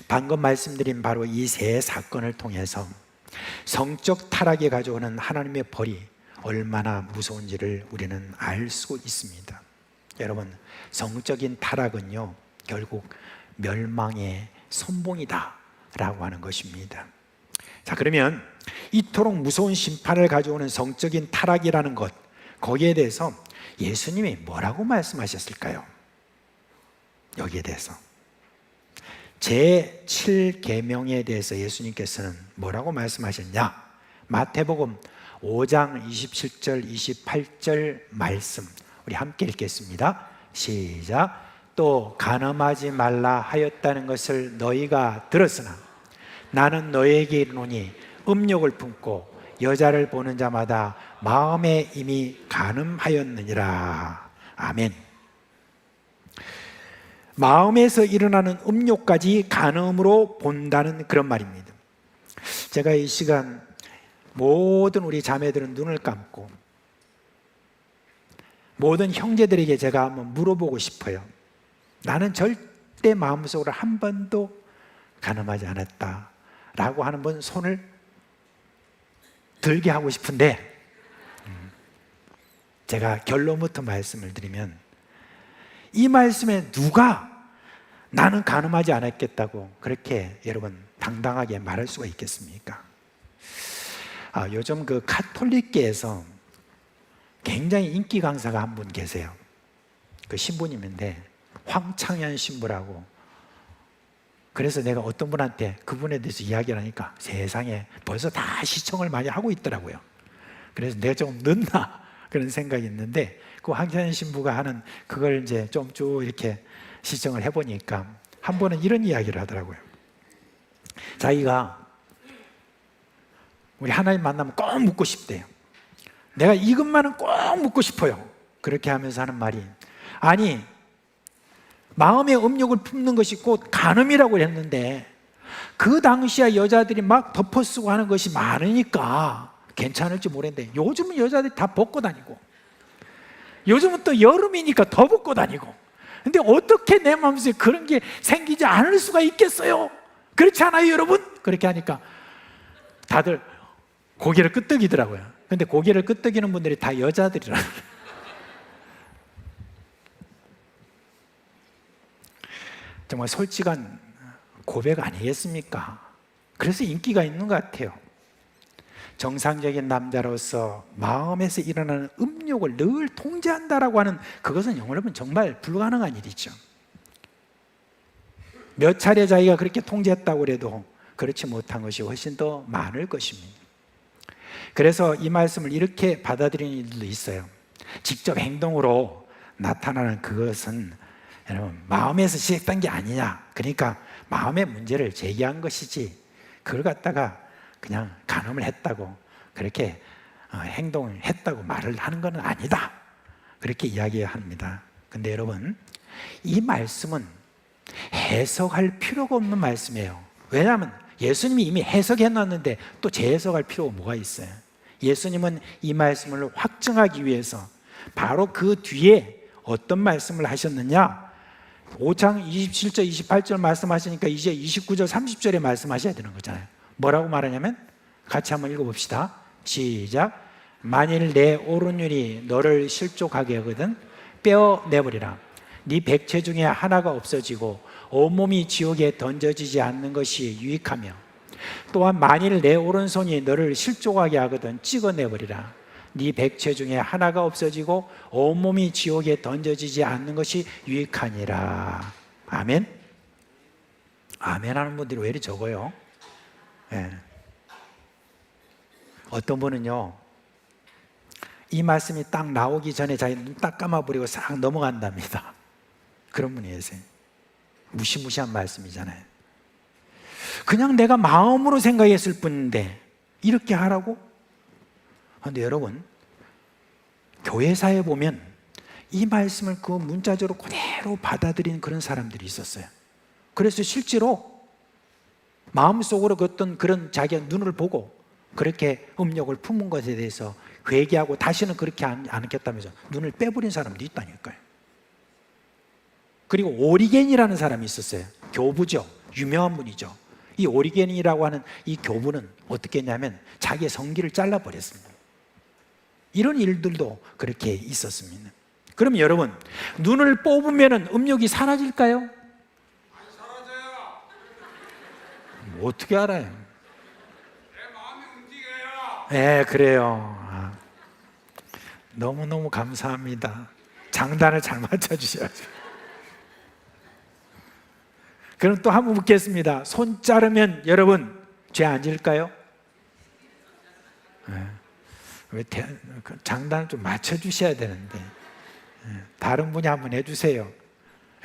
방금 말씀드린 바로 이 세 사건을 통해서 성적 타락이 가져오는 하나님의 벌이 얼마나 무서운지를 우리는 알 수 있습니다. 여러분, 성적인 타락은요 결국 멸망의 선봉이다 라고 하는 것입니다. 자, 그러면 이토록 무서운 심판을 가져오는 성적인 타락이라는 것, 거기에 대해서 예수님이 뭐라고 말씀하셨을까요? 여기에 대해서 제7계명에 대해서 예수님께서는 뭐라고 말씀하셨냐? 마태복음 5장 27절 28절 말씀 우리 함께 읽겠습니다. 시작. 또 간음하지 말라 하였다는 것을 너희가 들었으나 나는 너희에게 이르노니 음욕을 품고 여자를 보는 자마다 마음에 이미 간음하였느니라. 아멘. 마음에서 일어나는 음욕까지 간음으로 본다는 그런 말입니다. 제가 이 시간 모든 우리 자매들은 눈을 감고 모든 형제들에게 제가 한번 물어보고 싶어요. 나는 절대 마음속으로 한 번도 간음하지 않았다 라고 하는 분 손을 들게 하고 싶은데 제가 결론부터 말씀을 드리면 이 말씀에 누가 나는 간음하지 않았겠다고 그렇게 여러분 당당하게 말할 수가 있겠습니까? 요즘 그 가톨릭계에서 굉장히 인기 강사가 한 분 계세요. 그 신부님인데 황창현 신부라고. 그래서 내가 어떤 분한테 그분에 대해서 이야기를 하니까 세상에 벌써 다 시청을 많이 하고 있더라고요. 그래서 내가 좀 늦나 그런 생각이 있는데 그 황창현 신부가 하는 그걸 이제 좀 쭉 이렇게 시청을 해보니까 한 번은 이런 이야기를 하더라고요. 자기가 우리 하나님 만나면 꼭 묻고 싶대요. 내가 이것만은 꼭 묻고 싶어요. 그렇게 하면서 하는 말이, 아니 마음의 음욕을 품는 것이 곧 간음이라고 했는데 그 당시에 여자들이 막 덮어쓰고 하는 것이 많으니까 괜찮을지 모르겠는데 요즘은 여자들이 다 벗고 다니고 요즘은 또 여름이니까 더 벗고 다니고, 근데 어떻게 내 마음속에 그런 게 생기지 않을 수가 있겠어요? 그렇지 않아요 여러분? 그렇게 하니까 다들 고개를 끄덕이더라고요. 근데 고개를 끄덕이는 분들이 다 여자들이라. 정말 솔직한 고백 아니겠습니까? 그래서 인기가 있는 것 같아요. 정상적인 남자로서 마음에서 일어나는 음욕을 늘 통제한다라고 하는 그것은 여러분 정말 불가능한 일이죠. 몇 차례 자기가 그렇게 통제했다고 해도 그렇지 못한 것이 훨씬 더 많을 것입니다. 그래서 이 말씀을 이렇게 받아들이는 일도 있어요. 직접 행동으로 나타나는 그것은 여러분 마음에서 시작된 게 아니냐, 그러니까 마음의 문제를 제기한 것이지 그걸 갖다가 그냥 간음을 했다고 그렇게 행동을 했다고 말을 하는 건 아니다, 그렇게 이야기합니다. 근데 여러분 이 말씀은 해석할 필요가 없는 말씀이에요. 왜냐하면 예수님이 이미 해석해 놨는데 또 재해석할 필요가 뭐가 있어요? 예수님은 이 말씀을 확증하기 위해서 바로 그 뒤에 어떤 말씀을 하셨느냐, 5장 27절 28절 말씀하시니까 이제 29절 30절에 말씀하셔야 되는 거잖아요. 뭐라고 말하냐면 같이 한번 읽어봅시다. 시작. 만일 내 오른눈이 너를 실족하게 하거든 빼어내버리라. 네 백체 중에 하나가 없어지고 온몸이 지옥에 던져지지 않는 것이 유익하며, 또한 만일 내 오른손이 너를 실족하게 하거든 찍어내버리라. 네 백체 중에 하나가 없어지고 온몸이 지옥에 던져지지 않는 것이 유익하니라. 아멘. 아멘 하는 분들이 왜 이리 적어요? 네. 어떤 분은요 이 말씀이 딱 나오기 전에 자기 눈 딱 감아버리고 싹 넘어간답니다. 그런 분이 계세요. 무시무시한 말씀이잖아요. 그냥 내가 마음으로 생각했을 뿐인데 이렇게 하라고? 그런데 여러분 교회사에 보면 이 말씀을 그 문자적으로 그대로 받아들이는 그런 사람들이 있었어요. 그래서 실제로 마음속으로 어떤 그런 자기의 눈을 보고 그렇게 음욕을 품은 것에 대해서 회개하고 다시는 그렇게 안 하겠다면서 눈을 빼버린 사람도 있다니까요. 그리고 오리겐이라는 사람이 있었어요. 교부죠. 유명한 분이죠. 이 오리겐이라고 하는 이 교부는 어떻게 했냐면 자기의 성기를 잘라버렸습니다. 이런 일들도 그렇게 있었습니다. 그럼 여러분 눈을 뽑으면 음욕이 사라질까요? 안 사라져요. 어떻게 알아요? 내 마음이 움직여요. 네, 그래요. 너무너무 감사합니다. 장단을 잘 맞춰주셔야죠. 그럼 또 한번 묻겠습니다. 손 자르면 여러분 죄 안 질까요? 네. 왜 장단을 좀 맞춰주셔야 되는데 다른 분이 한번 해주세요.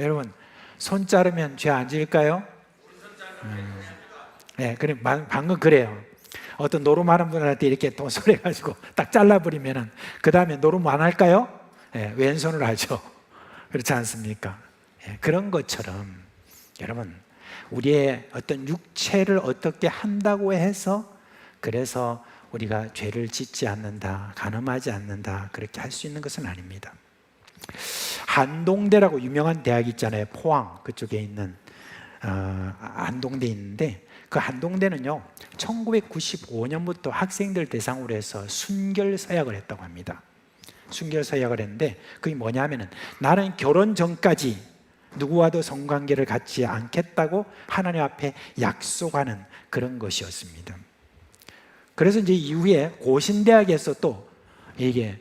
여러분 손 자르면 죄 안 질까요? 네, 그럼 방금 그래요. 어떤 노름하는 분한테 이렇게 도설해가지고 딱 잘라버리면은 그 다음에 노름 안 할까요? 네, 왼손으로 하죠. 그렇지 않습니까? 네, 그런 것처럼 여러분 우리의 어떤 육체를 어떻게 한다고 해서 그래서 우리가 죄를 짓지 않는다, 간음하지 않는다 그렇게 할 수 있는 것은 아닙니다. 한동대라고 유명한 대학이 있잖아요. 포항 그쪽에 있는 안동대 있는데 그 한동대는요 1995년부터 학생들 대상으로 해서 순결 서약을 했다고 합니다. 순결 서약을 했는데 그게 뭐냐면은 나는 결혼 전까지 누구와도 성관계를 갖지 않겠다고 하나님 앞에 약속하는 그런 것이었습니다. 그래서 이제 이후에 고신대학에서 또 이게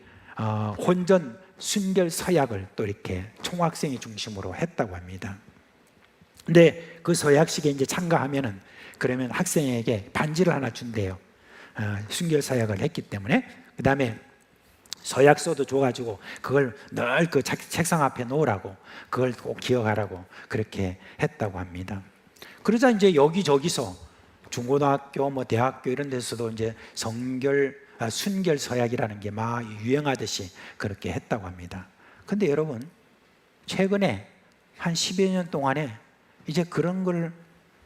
혼전 순결 서약을 또 이렇게 총학생이 중심으로 했다고 합니다. 근데 그 서약식에 이제 참가하면은 그러면 학생에게 반지를 하나 준대요. 순결 서약을 했기 때문에. 그 다음에 서약서도 줘가지고 그걸 늘 그 책상 앞에 놓으라고, 그걸 꼭 기억하라고 그렇게 했다고 합니다. 그러자 이제 여기저기서 중고등학교, 뭐 대학교 이런 데서도 이제 순결 서약이라는 게 막 유행하듯이 그렇게 했다고 합니다. 근데 여러분, 최근에 한 10여 년 동안에 이제 그런 걸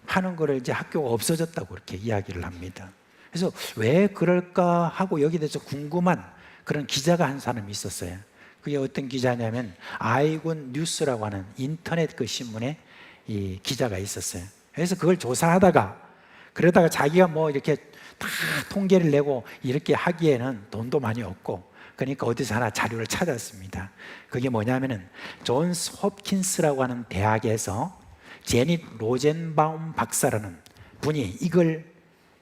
하는 거를 이제 학교가 없어졌다고 그렇게 이야기를 합니다. 그래서 왜 그럴까 하고 여기에 대해서 궁금한 그런 기자가 한 사람이 있었어요. 그게 어떤 기자냐면 아이군 뉴스라고 하는 인터넷 그 신문에 이 기자가 있었어요. 그래서 그걸 조사하다가 그러다가 자기가 뭐 이렇게 다 통계를 내고 이렇게 하기에는 돈도 많이 없고 그러니까 어디서 하나 자료를 찾았습니다. 그게 뭐냐면은 존스 홉킨스라고 하는 대학에서 제닛 로젠바움 박사라는 분이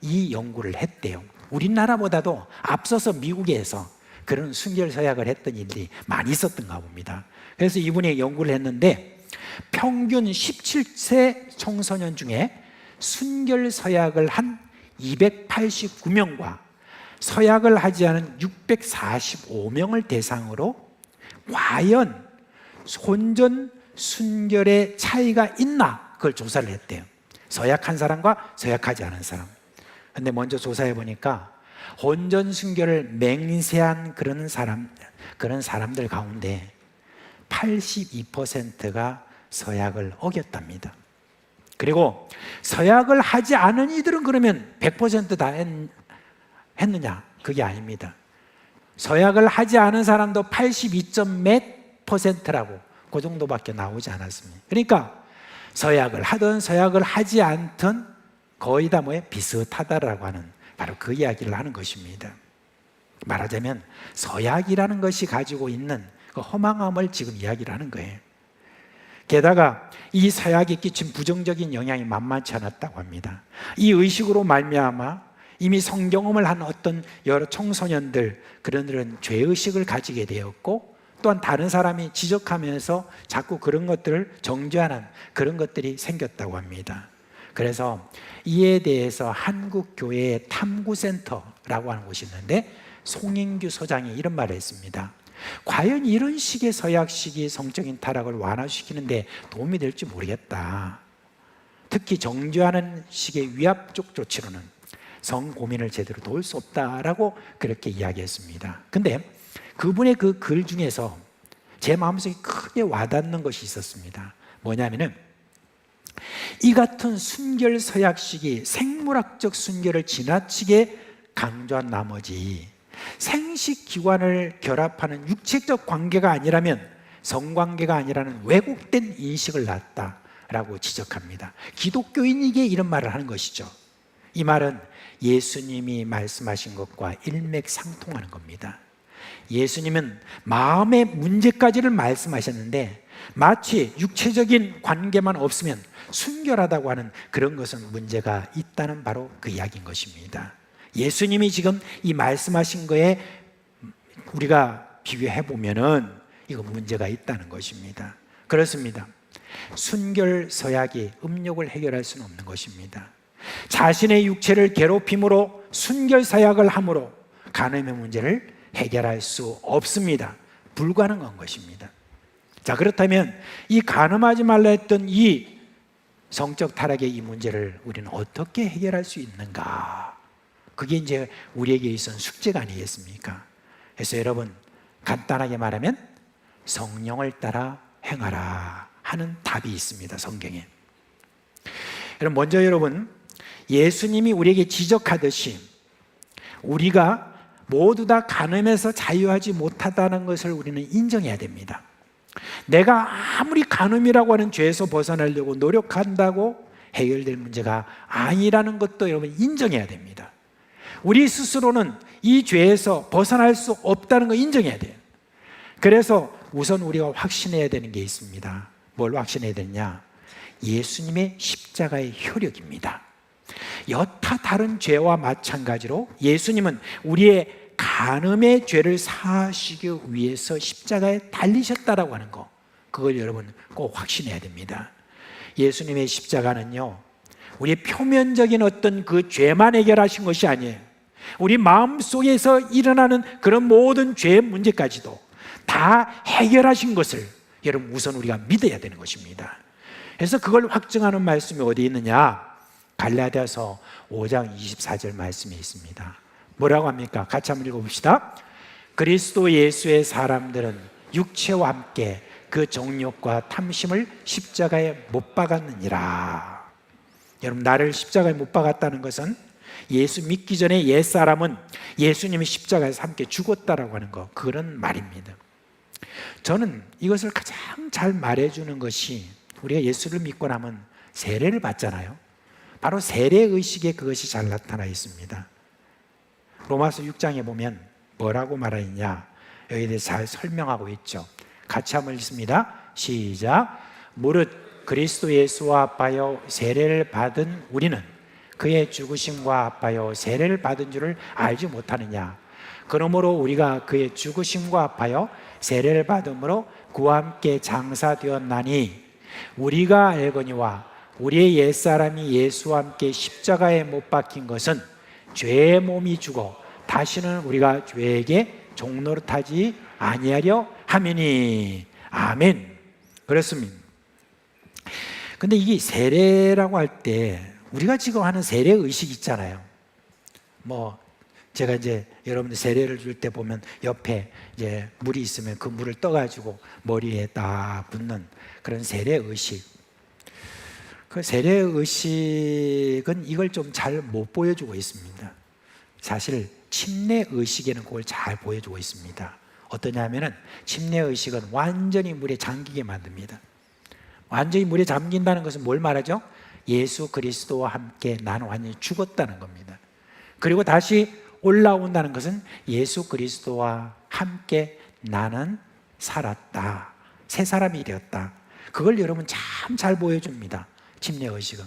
이 연구를 했대요. 우리나라보다도 앞서서 미국에서 그런 순결 서약을 했던 일이 많이 있었던가 봅니다. 그래서 이분이 연구를 했는데 평균 17세 청소년 중에 순결 서약을 한 289명과 서약을 하지 않은 645명을 대상으로 과연 혼전 순결의 차이가 있나 그걸 조사를 했대요. 서약한 사람과 서약하지 않은 사람. 근데 먼저 조사해 보니까 혼전 순결을 맹세한 그런 사람들 가운데 82%가 서약을 어겼답니다. 그리고 서약을 하지 않은 이들은 그러면 100% 다 했느냐? 그게 아닙니다. 서약을 하지 않은 사람도 82.몇%라고 그 정도밖에 나오지 않았습니다. 그러니까 서약을 하든 서약을 하지 않든 거의 다 비슷하다라고 하는 바로 그 이야기를 하는 것입니다. 말하자면 서약이라는 것이 가지고 있는 그 허망함을 지금 이야기를 하는 거예요. 게다가 이 서약이 끼친 부정적인 영향이 만만치 않았다고 합니다. 이 의식으로 말미암아 이미 성경험을 한 어떤 여러 청소년들 그런 죄의식을 가지게 되었고 또한 다른 사람이 지적하면서 자꾸 그런 것들을 정죄하는 그런 것들이 생겼다고 합니다. 그래서 이에 대해서 한국교회의 탐구센터라고 하는 곳이 있는데 송인규 소장이 이런 말을 했습니다. 과연 이런 식의 서약식이 성적인 타락을 완화시키는데 도움이 될지 모르겠다. 특히 정죄하는 식의 위압적 조치로는 성 고민을 제대로 도울 수 없다라고 그렇게 이야기했습니다. 근데 그분의 그 글 중에서 제 마음속에 크게 와닿는 것이 있었습니다. 뭐냐면은 이 같은 순결 서약식이 생물학적 순결을 지나치게 강조한 나머지 생식 기관을 결합하는 육체적 관계가 아니라면 성관계가 아니라는 왜곡된 인식을 낳았다라고 지적합니다. 기독교인에게 이런 말을 하는 것이죠. 이 말은 예수님이 말씀하신 것과 일맥상통하는 겁니다. 예수님은 마음의 문제까지를 말씀하셨는데 마치 육체적인 관계만 없으면 순결하다고 하는 그런 것은 문제가 있다는 바로 그 이야기인 것입니다. 예수님이 지금 이 말씀하신 거에 우리가 비교해 보면은 이거 문제가 있다는 것입니다. 그렇습니다. 순결 서약이 음욕을 해결할 수는 없는 것입니다. 자신의 육체를 괴롭힘으로 순결 서약을 함으로 간음의 문제를 해결할 수 없습니다. 불가능한 것입니다. 자, 그렇다면 이 간음하지 말라 했던 이 성적 타락의 이 문제를 우리는 어떻게 해결할 수 있는가? 그게 이제 우리에게 있어서 숙제가 아니겠습니까? 그래서 여러분, 간단하게 말하면 성령을 따라 행하라 하는 답이 있습니다. 성경에. 여러분, 먼저 여러분, 예수님이 우리에게 지적하듯이 우리가 모두 다 간음에서 자유하지 못하다는 것을 우리는 인정해야 됩니다. 내가 아무리 간음이라고 하는 죄에서 벗어나려고 노력한다고 해결될 문제가 아니라는 것도 여러분 인정해야 됩니다. 우리 스스로는 이 죄에서 벗어날 수 없다는 거 인정해야 돼요. 그래서 우선 우리가 확신해야 되는 게 있습니다. 뭘 확신해야 되냐? 예수님의 십자가의 효력입니다. 여타 다른 죄와 마찬가지로 예수님은 우리의 간음의 죄를 사하시기 위해서 십자가에 달리셨다라고 하는 거, 그걸 여러분 꼭 확신해야 됩니다. 예수님의 십자가는요, 우리 표면적인 어떤 그 죄만 해결하신 것이 아니에요. 우리 마음속에서 일어나는 그런 모든 죄의 문제까지도 다 해결하신 것을 여러분 우선 우리가 믿어야 되는 것입니다. 그래서 그걸 확증하는 말씀이 어디 있느냐? 갈라디아서 5장 24절 말씀에 있습니다. 뭐라고 합니까? 같이 한번 읽어봅시다. 그리스도 예수의 사람들은 육체와 함께 그 정욕과 탐심을 십자가에 못 박았느니라. 여러분, 나를 십자가에 못 박았다는 것은 예수 믿기 전에 옛사람은 예수님이 십자가에서 함께 죽었다라고 하는 거, 그런 말입니다. 저는 이것을 가장 잘 말해주는 것이, 우리가 예수를 믿고 나면 세례를 받잖아요. 바로 세례의식에 그것이 잘 나타나 있습니다. 로마서 6장에 보면 뭐라고 말하느냐, 여기에 대해서 잘 설명하고 있죠. 같이 한번 읽습니다. 시작. 무릇 그리스도 예수와 합하여 세례를 받은 우리는 그의 죽으심과 합하여 세례를 받은 줄을 알지 못하느냐. 그러므로 우리가 그의 죽으심과 합하여 세례를 받음으로 그와 함께 장사되었나니 우리가 알거니와 우리의 옛사람이 예수와 함께 십자가에 못 박힌 것은 죄의 몸이 죽어 다시는 우리가 죄에게 종노릇하지 아니하려 함이니. 아멘. 그렇습니다. 근데 이게 세례라고 할 때 우리가 지금 하는 세례 의식 있잖아요. 뭐 제가 이제 여러분들 세례를 줄 때 보면 옆에 이제 물이 있으면 그 물을 떠가지고 머리에 딱 붓는 그런 세례 의식. 그 세례 의식은 이걸 좀 잘 못 보여주고 있습니다. 사실 침례 의식에는 그걸 잘 보여주고 있습니다. 어떠냐면은 침례 의식은 완전히 물에 잠기게 만듭니다. 완전히 물에 잠긴다는 것은 뭘 말하죠? 예수 그리스도와 함께 나는 완전히 죽었다는 겁니다. 그리고 다시 올라온다는 것은 예수 그리스도와 함께 나는 살았다, 새 사람이 되었다. 그걸 여러분 참 잘 보여줍니다. 침례 의식은.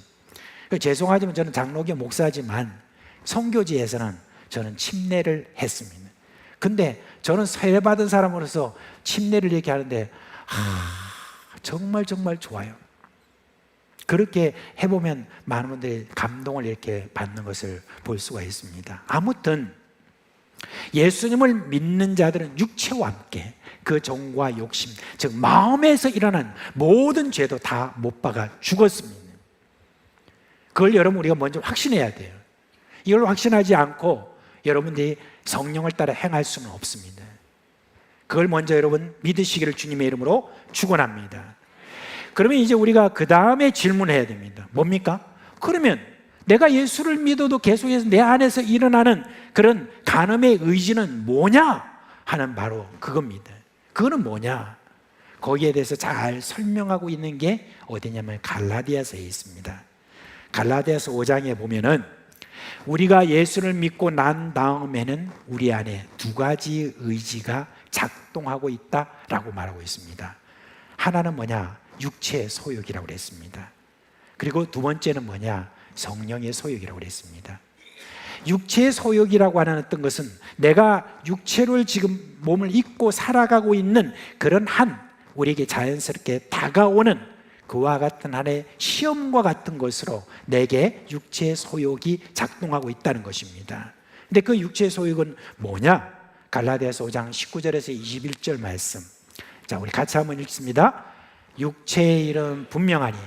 죄송하지만 저는 장로교 목사지만 선교지에서는 저는 침례를 했습니다. 근데 저는 세례받은 사람으로서 침례를 이렇게 하는데 정말 좋아요. 그렇게 해보면 많은 분들이 감동을 이렇게 받는 것을 볼 수가 있습니다. 아무튼 예수님을 믿는 자들은 육체와 함께 그 정과 욕심, 즉 마음에서 일어난 모든 죄도 다 못 박아 죽었습니다. 그걸 여러분 우리가 먼저 확신해야 돼요. 이걸 확신하지 않고 여러분들이 성령을 따라 행할 수는 없습니다. 그걸 먼저 여러분 믿으시기를 주님의 이름으로 축원합니다. 그러면 이제 우리가 그 다음에 질문해야 됩니다. 뭡니까? 그러면 내가 예수를 믿어도 계속해서 내 안에서 일어나는 그런 간음의 의지는 뭐냐 하는 바로 그겁니다. 그거는 뭐냐? 거기에 대해서 잘 설명하고 있는 게 어디냐면 갈라디아서에 있습니다. 갈라디아서 5장에 보면은 우리가 예수를 믿고 난 다음에는 우리 안에 두 가지 의지가 작동하고 있다라고 말하고 있습니다. 하나는 뭐냐? 육체의 소욕이라고 그랬습니다. 그리고 두 번째는 뭐냐? 성령의 소욕이라고 그랬습니다. 육체의 소욕이라고 하는 어떤 것은 내가 육체를 지금 몸을 입고 살아가고 있는 그런 우리에게 자연스럽게 다가오는 그와 같은 하나의 시험과 같은 것으로 내게 육체의 소욕이 작동하고 있다는 것입니다. 근데 그 육체의 소욕은 뭐냐? 갈라디아서 5장 19절에서 21절 말씀. 자, 우리 같이 한번 읽습니다. 육체의 일은 분명하니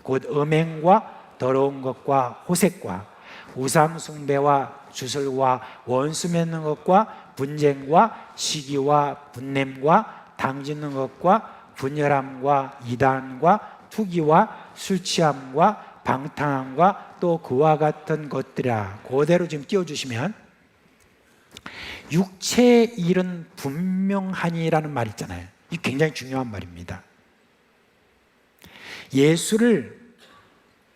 곧 음행과 더러운 것과 호색과 우상 숭배와 주술과 원수 맺는 것과 분쟁과 시기와 분냄과 당짓는 것과 분열함과 이단과 투기와 술 취함과 방탕함과 또 그와 같은 것들이라. 그대로 지금 띄워주시면 육체의 일은 분명하니라는 말 있잖아요. 이 굉장히 중요한 말입니다. 예수를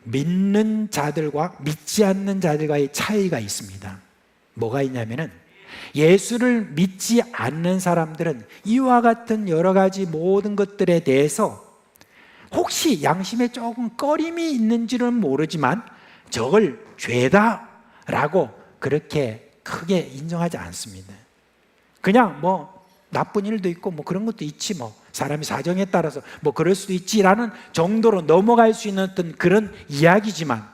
믿는 자들과 믿지 않는 자들과의 차이가 있습니다. 뭐가 있냐면은 예수를 믿지 않는 사람들은 이와 같은 여러 가지 모든 것들에 대해서 혹시 양심에 조금 꺼림이 있는지는 모르지만 저걸 죄다라고 그렇게 크게 인정하지 않습니다. 그냥 뭐 나쁜 일도 있고 뭐 그런 것도 있지, 뭐 사람이 사정에 따라서 뭐 그럴 수도 있지라는 정도로 넘어갈 수 있는 어떤 그런 이야기지만,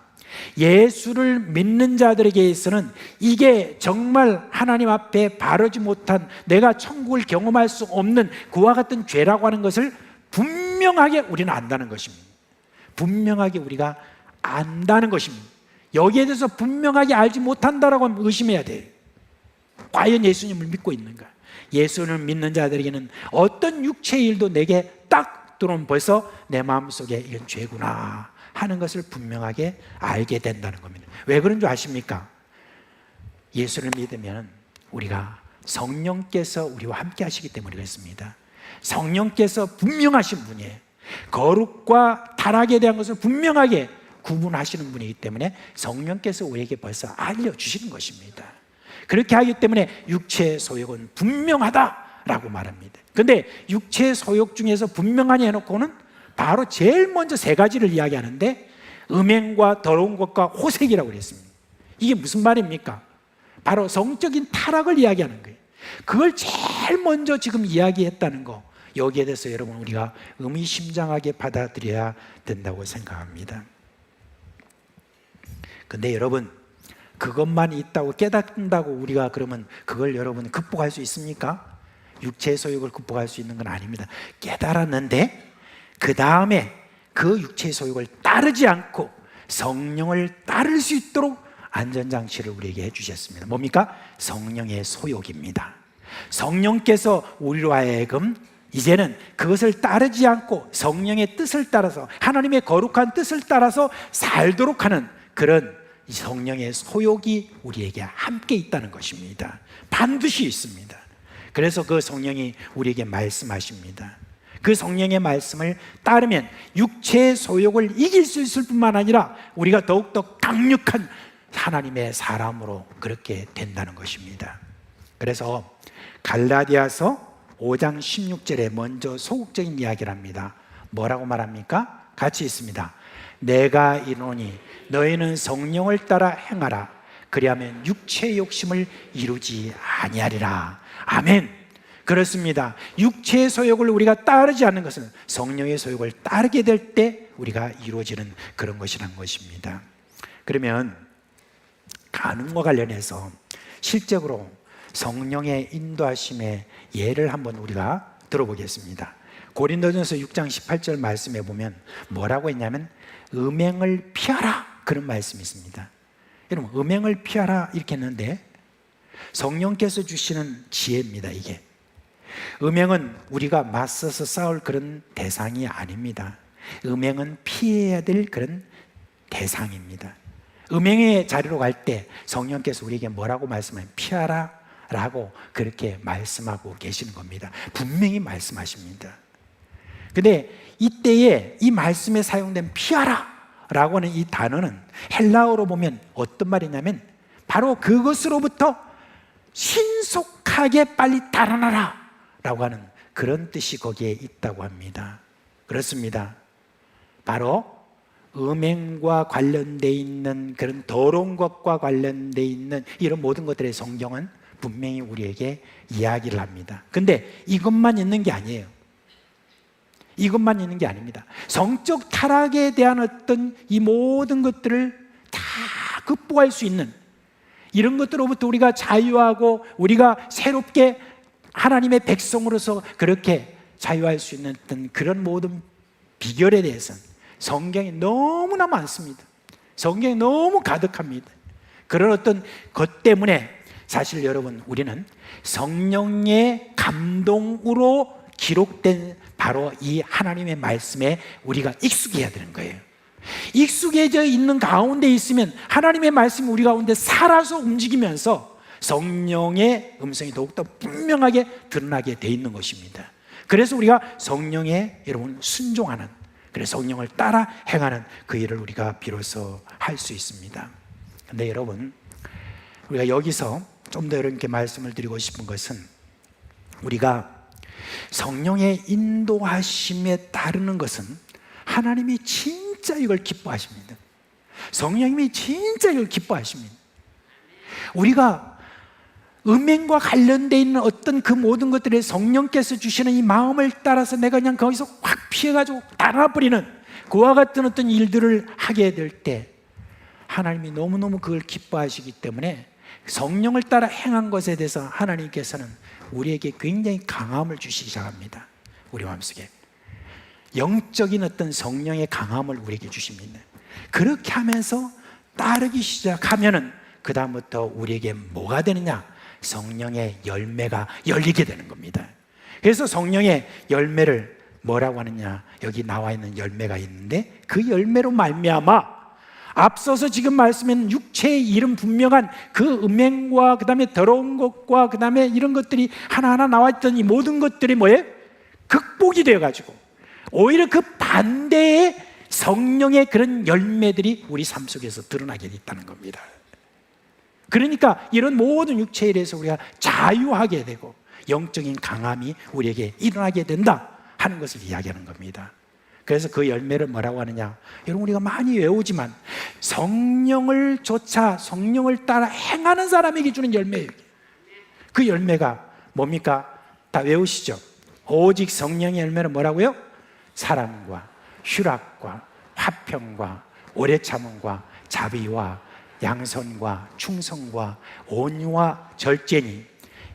예수를 믿는 자들에게서는 이게 정말 하나님 앞에 바르지 못한, 내가 천국을 경험할 수 없는 그와 같은 죄라고 하는 것을 분명하게 우리는 안다는 것입니다. 분명하게 우리가 안다는 것입니다. 여기에 대해서 분명하게 알지 못한다라고 하면 의심해야 돼요. 과연 예수님을 믿고 있는가? 예수를 믿는 자들에게는 어떤 육체의 일도 내게 딱 들어오면 벌써 내 마음속에 이건 죄구나 하는 것을 분명하게 알게 된다는 겁니다. 왜 그런 줄 아십니까? 예수를 믿으면 우리가 성령께서 우리와 함께 하시기 때문에 그렇습니다. 성령께서 분명하신 분이에요. 거룩과 타락에 대한 것을 분명하게 구분하시는 분이기 때문에 성령께서 우리에게 벌써 알려주시는 것입니다. 그렇게 하기 때문에 육체의 소욕은 분명하다라고 말합니다. 그런데 육체의 소욕 중에서 분명하니 해놓고는 바로 제일 먼저 세 가지를 이야기하는데, 음행과 더러운 것과 호색이라고 그랬습니다. 이게 무슨 말입니까? 바로 성적인 타락을 이야기하는 거예요. 그걸 제일 먼저 지금 이야기했다는 거, 여기에 대해서 여러분 우리가 의미심장하게 받아들여야 된다고 생각합니다. 근데 여러분, 그것만 있다고 깨닫는다고 우리가 그러면 그걸 여러분 극복할 수 있습니까? 육체의 소욕을 극복할 수 있는 건 아닙니다. 깨달았는데 그 다음에 그 육체의 소욕을 따르지 않고 성령을 따를 수 있도록 안전장치를 우리에게 해주셨습니다. 뭡니까? 성령의 소욕입니다. 성령께서 우리로 하여금 이제는 그것을 따르지 않고 성령의 뜻을 따라서, 하나님의 거룩한 뜻을 따라서 살도록 하는 그런 성령의 소욕이 우리에게 함께 있다는 것입니다. 반드시 있습니다. 그래서 그 성령이 우리에게 말씀하십니다. 그 성령의 말씀을 따르면 육체의 소욕을 이길 수 있을 뿐만 아니라 우리가 더욱더 강력한 하나님의 사람으로 그렇게 된다는 것입니다. 그래서 갈라디아서 5장 16절에 먼저 소극적인 이야기를 합니다. 뭐라고 말합니까? 같이 있습니다. 내가 이르노니 너희는 성령을 따라 행하라. 그리하면 육체의 욕심을 이루지 아니하리라. 아멘. 그렇습니다. 육체의 소욕을 우리가 따르지 않는 것은 성령의 소욕을 따르게 될 때 우리가 이루어지는 그런 것이란 것입니다. 그러면 간음과 관련해서 실제로 성령의 인도하심의 예를 한번 우리가 들어보겠습니다. 고린도전서 6장 18절 말씀에 보면 뭐라고 했냐면 음행을 피하라, 그런 말씀이 있습니다. 여러분, 음행을 피하라 이렇게 했는데 성령께서 주시는 지혜입니다. 이게 음행은 우리가 맞서서 싸울 그런 대상이 아닙니다. 음행은 피해야 될 그런 대상입니다. 음행의 자리로 갈 때 성령께서 우리에게 뭐라고 말씀하면 피하라 라고 그렇게 말씀하고 계시는 겁니다. 분명히 말씀하십니다. 근데 이때에 이 말씀에 사용된 피하라 라고 하는 이 단어는 헬라어로 보면 어떤 말이냐면 바로 그것으로부터 신속하게 빨리 달아나라 라고 하는 그런 뜻이 거기에 있다고 합니다. 그렇습니다. 바로 음행과 관련되어 있는 그런 더러운 것과 관련되어 있는 이런 모든 것들의 성경은 분명히 우리에게 이야기를 합니다. 근데 이것만 있는 게 아니에요. 이것만 있는 게 아닙니다. 성적 타락에 대한 어떤 이 모든 것들을 다 극복할 수 있는 이런 것들로부터 우리가 자유하고 우리가 새롭게 하나님의 백성으로서 그렇게 자유할 수 있는 어떤 그런 모든 비결에 대해서는 성경이 너무나 많습니다. 성경이 너무 가득합니다. 그런 어떤 것 때문에 사실 여러분 우리는 성령의 감동으로 기록된 바로 이 하나님의 말씀에 우리가 익숙해야 되는 거예요. 익숙해져 있는 가운데 있으면 하나님의 말씀이 우리 가운데 살아서 움직이면서 성령의 음성이 더욱더 분명하게 드러나게 돼 있는 것입니다. 그래서 우리가 성령에 여러분 순종하는 그래서 성령을 따라 행하는 그 일을 우리가 비로소 할 수 있습니다. 근데 여러분, 우리가 여기서 좀 더 여러분께 말씀을 드리고 싶은 것은, 우리가 성령의 인도하심에 따르는 것은 하나님이 진짜 이걸 기뻐하십니다. 성령님이 진짜 이걸 기뻐하십니다. 우리가 음행과 관련되어 있는 어떤 그 모든 것들에 성령께서 주시는 이 마음을 따라서 내가 그냥 거기서 확 피해가지고 달아버리는 그와 같은 어떤 일들을 하게 될 때 하나님이 너무너무 그걸 기뻐하시기 때문에 성령을 따라 행한 것에 대해서 하나님께서는 우리에게 굉장히 강함을 주시기 시작합니다. 우리 마음속에 영적인 어떤 성령의 강함을 우리에게 주십니다. 그렇게 하면서 따르기 시작하면은 그 다음부터 우리에게 뭐가 되느냐? 성령의 열매가 열리게 되는 겁니다. 그래서 성령의 열매를 뭐라고 하느냐? 여기 나와 있는 열매가 있는데, 그 열매로 말미암아 앞서서 지금 말씀에는 육체의 이름 분명한 그 음행과 그 다음에 더러운 것과 그 다음에 이런 것들이 하나하나 나와있던 이 모든 것들이 뭐예요? 극복이 되어가지고 오히려 그 반대의 성령의 그런 열매들이 우리 삶 속에서 드러나게 있다는 겁니다. 그러니까 이런 모든 육체에 대해서 우리가 자유하게 되고 영적인 강함이 우리에게 일어나게 된다 하는 것을 이야기하는 겁니다. 그래서 그 열매를 뭐라고 하느냐? 여러분, 우리가 많이 외우지만 성령을 따라 행하는 사람에게 주는 열매예요. 그 열매가 뭡니까? 다 외우시죠? 오직 성령의 열매는 뭐라고요? 사랑과 휴락과 화평과 오래 참음과 자비와 양선과 충성과 온유와 절제니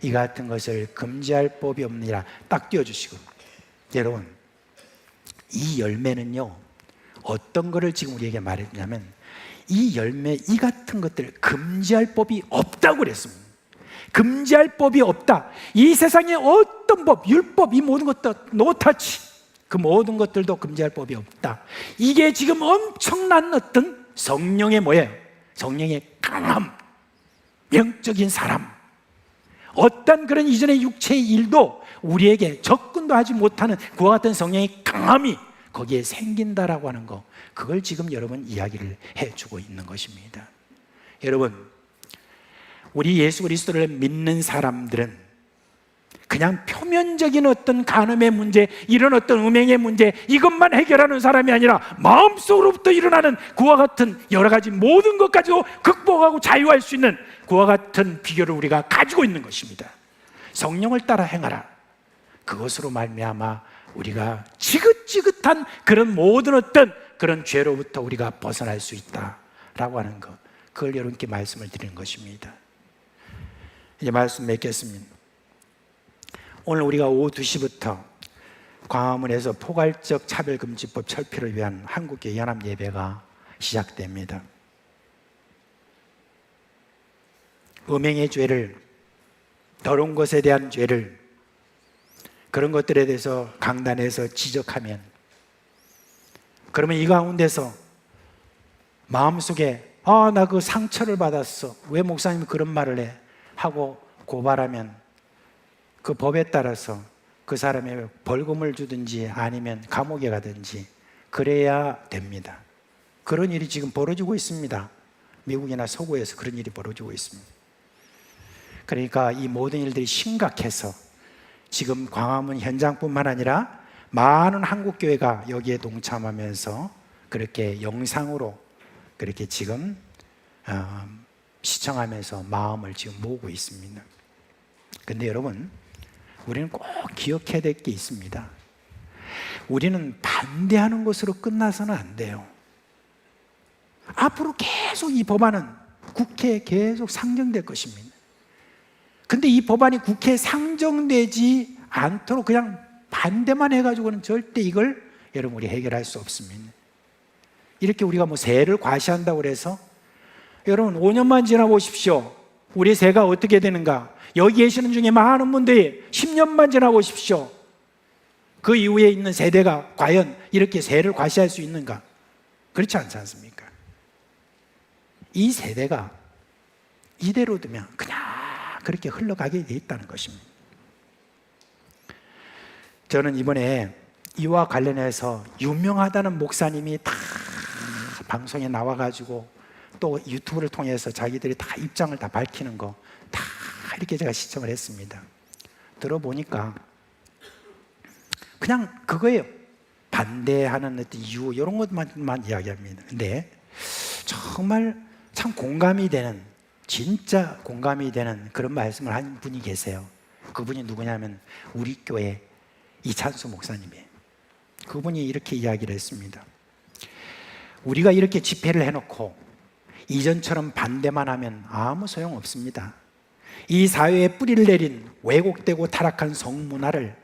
이 같은 것을 금지할 법이 없느니라. 딱 띄워주시고, 여러분, 이 열매는요 어떤 거를 지금 우리에게 말했냐면, 이 열매, 이 같은 것들을 금지할 법이 없다고 그랬습니다. 금지할 법이 없다. 이 세상에 어떤 법, 율법, 이 모든 것도 노타치, 그 모든 것들도 금지할 법이 없다. 이게 지금 엄청난 어떤 성령의 뭐예요? 성령의 강함, 영적인 사람, 어떤 그런 이전의 육체의 일도 우리에게 접근도 하지 못하는 그와 같은 성령의 강함이 거기에 생긴다라고 하는 거, 그걸 지금 여러분 이야기를 해주고 있는 것입니다. 여러분, 우리 예수 그리스도를 믿는 사람들은 그냥 표면적인 어떤 간음의 문제, 이런 어떤 음행의 문제, 이것만 해결하는 사람이 아니라 마음속으로부터 일어나는 그와 같은 여러 가지 모든 것까지도 극복하고 자유할 수 있는 그와 같은 비결을 우리가 가지고 있는 것입니다. 성령을 따라 행하라. 그것으로 말미암아 우리가 지긋지긋한 그런 모든 어떤 그런 죄로부터 우리가 벗어날 수 있다라고 하는 것, 그걸 여러분께 말씀을 드리는 것입니다. 이제 말씀 맺겠습니다. 오늘 우리가 오후 2시부터 광화문에서 포괄적 차별금지법 철폐를 위한 한국교회 연합 예배가 시작됩니다. 음행의 죄를, 더러운 것에 대한 죄를, 그런 것들에 대해서 강단에서 지적하면, 그러면 이 가운데서 마음속에 나 그 상처를 받았어, 왜 목사님이 그런 말을 해? 하고 고발하면 그 법에 따라서 그 사람의 벌금을 주든지 아니면 감옥에 가든지 그래야 됩니다. 그런 일이 지금 벌어지고 있습니다. 미국이나 서구에서 그런 일이 벌어지고 있습니다. 그러니까 이 모든 일들이 심각해서 지금 광화문 현장뿐만 아니라 많은 한국교회가 여기에 동참하면서 그렇게 영상으로 그렇게 지금 시청하면서 마음을 지금 모으고 있습니다. 근데 여러분, 우리는 꼭 기억해야 될 게 있습니다. 우리는 반대하는 것으로 끝나서는 안 돼요. 앞으로 계속 이 법안은 국회에 계속 상정될 것입니다. 근데 이 법안이 국회에 상정되지 않도록 그냥 반대만 해가지고는 절대 이걸 여러분 우리 해결할 수 없습니다. 이렇게 우리가 뭐 세를 과시한다고 해서, 여러분 5년만 지나보십시오. 우리 세가 어떻게 되는가? 여기 계시는 중에 많은 분들이 10년만 지나보십시오. 그 이후에 있는 세대가 과연 이렇게 세를 과시할 수 있는가? 그렇지 않지 않습니까? 이 세대가 이대로 두면 그냥 그렇게 흘러가게 돼 있다는 것입니다. 저는 이번에 이와 관련해서 유명하다는 목사님이 다 방송에 나와가지고 또 유튜브를 통해서 자기들이 다 입장을 다 밝히는 거 다 이렇게 제가 시청을 했습니다. 들어보니까 그냥 그거예요. 반대하는 어떤 이유 이런 것만 이야기합니다. 근데 정말 참 공감이 되는, 진짜 공감이 되는 그런 말씀을 한 분이 계세요. 그분이 누구냐면 우리 교회 이찬수 목사님이에요. 그분이 이렇게 이야기를 했습니다. 우리가 이렇게 집회를 해놓고 이전처럼 반대만 하면 아무 소용없습니다. 이 사회에 뿌리를 내린 왜곡되고 타락한 성문화를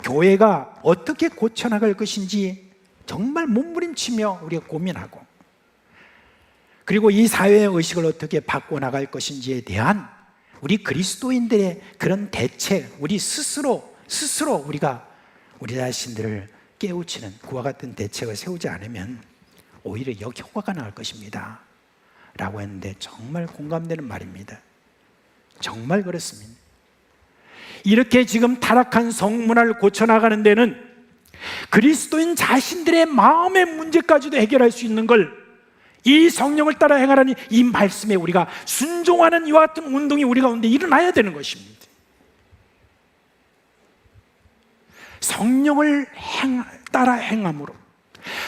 교회가 어떻게 고쳐나갈 것인지 정말 몸부림치며 우리가 고민하고, 그리고 이 사회의 의식을 어떻게 바꿔나갈 것인지에 대한 우리 그리스도인들의 그런 대책, 우리 스스로 우리가 우리 자신들을 깨우치는 그와 같은 대책을 세우지 않으면 오히려 역효과가 나올 것입니다 라고 했는데 정말 공감되는 말입니다. 정말 그렇습니다. 이렇게 지금 타락한 성문화를 고쳐나가는 데는 그리스도인 자신들의 마음의 문제까지도 해결할 수 있는 걸 이 성령을 따라 행하라는 이 말씀에 우리가 순종하는 이와 같은 운동이 우리 가운데 일어나야 되는 것입니다. 성령을 따라 행함으로,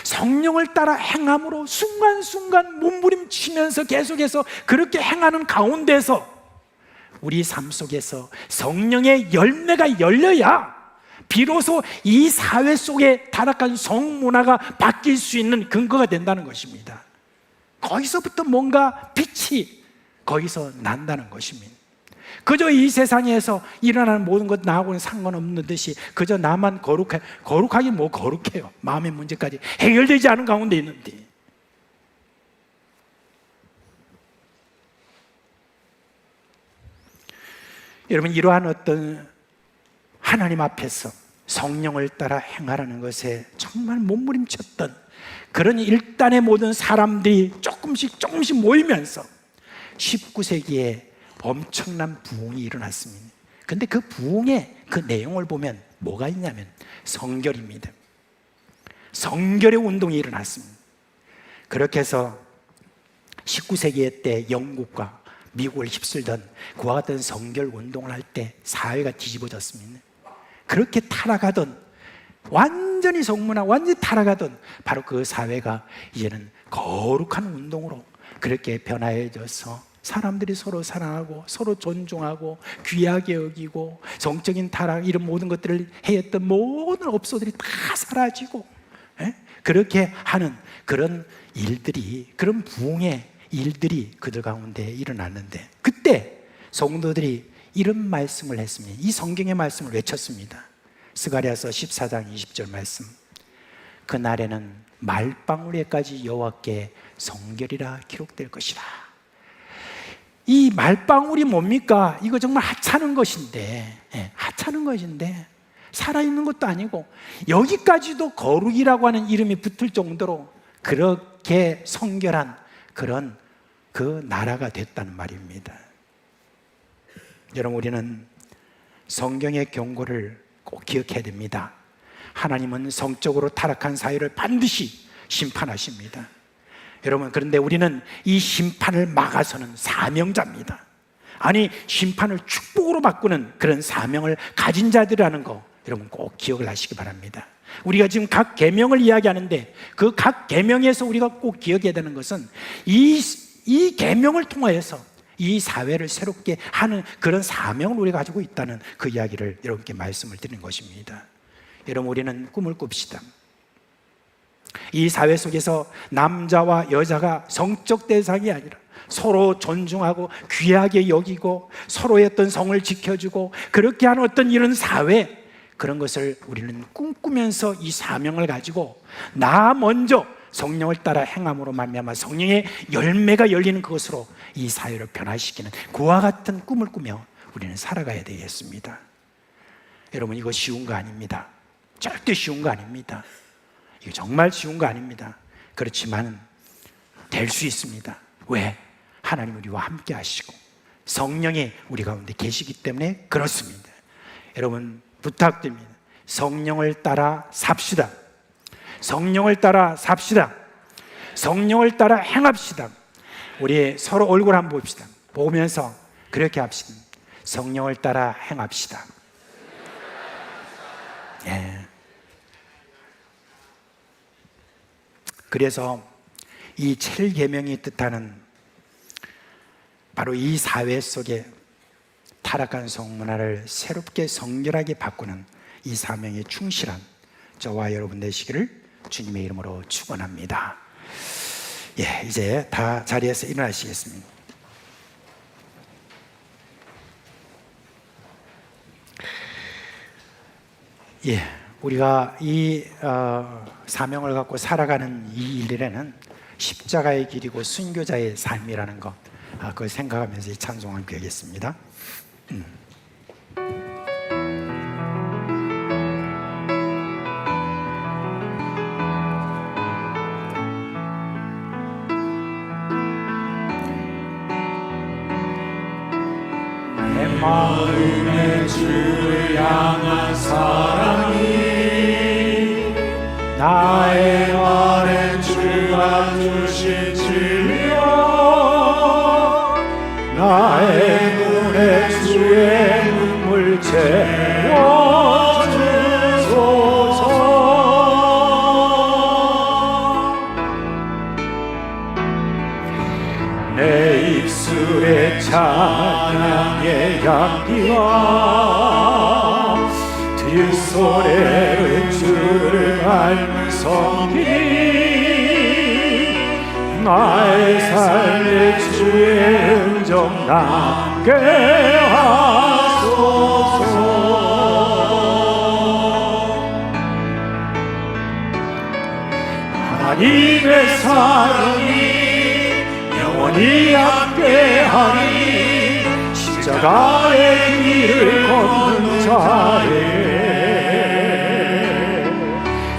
성령을 따라 행함으로 순간순간 몸부림치면서 계속해서 그렇게 행하는 가운데서 우리 삶 속에서 성령의 열매가 열려야 비로소 이 사회 속에 타락한 성문화가 바뀔 수 있는 근거가 된다는 것입니다. 거기서부터 뭔가 빛이 거기서 난다는 것입니다. 그저 이 세상에서 일어나는 모든 것 나하고는 상관없는 듯이 그저 나만 거룩하긴 뭐 거룩해요. 마음의 문제까지 해결되지 않은 가운데 있는데, 여러분, 이러한 어떤 하나님 앞에서 성령을 따라 행하라는 것에 정말 몸부림쳤던 그런 일단의 모든 사람들이 조금씩 모이면서 19세기에 엄청난 부흥이 일어났습니다. 근데 그 부흥의 그 내용을 보면 뭐가 있냐면 성결입니다. 성결의 운동이 일어났습니다. 그렇게 해서 19세기 때 영국과 미국을 휩쓸던 그와 같은 성결 운동을 할 때 사회가 뒤집어졌습니다. 그렇게 타락하던, 완전히 성문화 완전히 타락하던 바로 그 사회가 이제는 거룩한 운동으로 그렇게 변화해져서 사람들이 서로 사랑하고 서로 존중하고 귀하게 여기고 성적인 타락 이런 모든 것들을 해했던 모든 업소들이 다 사라지고, 그렇게 하는 그런 일들이, 그런 부흥의 일들이 그들 가운데 일어났는데, 그때 성도들이 이런 말씀을 했습니다. 이 성경의 말씀을 외쳤습니다. 스가랴서 14장 20절 말씀. 그날에는 말방울에까지 여호와께 성결이라 기록될 것이라. 이 말방울이 뭡니까? 이거 정말 하찮은 것인데, 하찮은 것인데 살아있는 것도 아니고 여기까지도 거룩이라고 하는 이름이 붙을 정도로 그렇게 성결한 그런 그 나라가 됐다는 말입니다. 여러분, 우리는 성경의 경고를 꼭 기억해야 됩니다. 하나님은 성적으로 타락한 사회를 반드시 심판하십니다. 여러분, 그런데 우리는 이 심판을 막아서는 사명자입니다. 아니, 심판을 축복으로 바꾸는 그런 사명을 가진 자들이라는 거 여러분 꼭 기억을 하시기 바랍니다. 우리가 지금 각 계명을 이야기하는데 그 각 계명에서 우리가 꼭 기억해야 되는 것은 이 계명을 통하여서 이 사회를 새롭게 하는 그런 사명을 우리가 가지고 있다는 그 이야기를 여러분께 말씀을 드리는 것입니다. 여러분, 우리는 꿈을 꿉시다. 이 사회 속에서 남자와 여자가 성적 대상이 아니라 서로 존중하고 귀하게 여기고 서로의 어떤 성을 지켜주고 그렇게 하는 어떤 이런 사회, 그런 것을 우리는 꿈꾸면서 이 사명을 가지고 나 먼저 성령을 따라 행함으로 말미암아 성령의 열매가 열리는 그것으로 이 사회를 변화시키는 그와 같은 꿈을 꾸며 우리는 살아가야 되겠습니다. 여러분, 이거 쉬운 거 아닙니다. 절대 쉬운 거 아닙니다. 이거 정말 쉬운 거 아닙니다. 그렇지만 될 수 있습니다. 왜? 하나님 우리와 함께 하시고 성령이 우리 가운데 계시기 때문에 그렇습니다. 여러분, 부탁드립니다. 성령을 따라 삽시다. 성령을 따라 삽시다. 성령을 따라 행합시다. 우리 서로 얼굴 한번 봅시다. 보면서 그렇게 합시다. 성령을 따라 행합시다. 예. 그래서 이 7계명이 뜻하는 바로 이 사회 속에 타락한 성문화를 새롭게 성결하게 바꾸는 이 사명에 충실한 저와 여러분 되시기를 주님의 이름으로 축원합니다. 예, 이제 다 자리에서 일어나시겠습니다. 예, 우리가 이 사명을 갖고 살아가는 이 일에는 십자가의 길이고 순교자의 삶이라는 것, 그걸 생각하면서 이 찬송을 드리겠습니다. 내 마음에 주를 향한 사랑이 나의 말에 주가 주신 진리여 나의 눈에 주의 눈물 채워주소서 내 입술에 찬양의 향기와 뒷소리는 주를 닮은 성길이 나의 삶의 주의 흔적 남게 하소서 하나님의 사랑이 영원히 함께하리 십자가의 길을 걷는 자에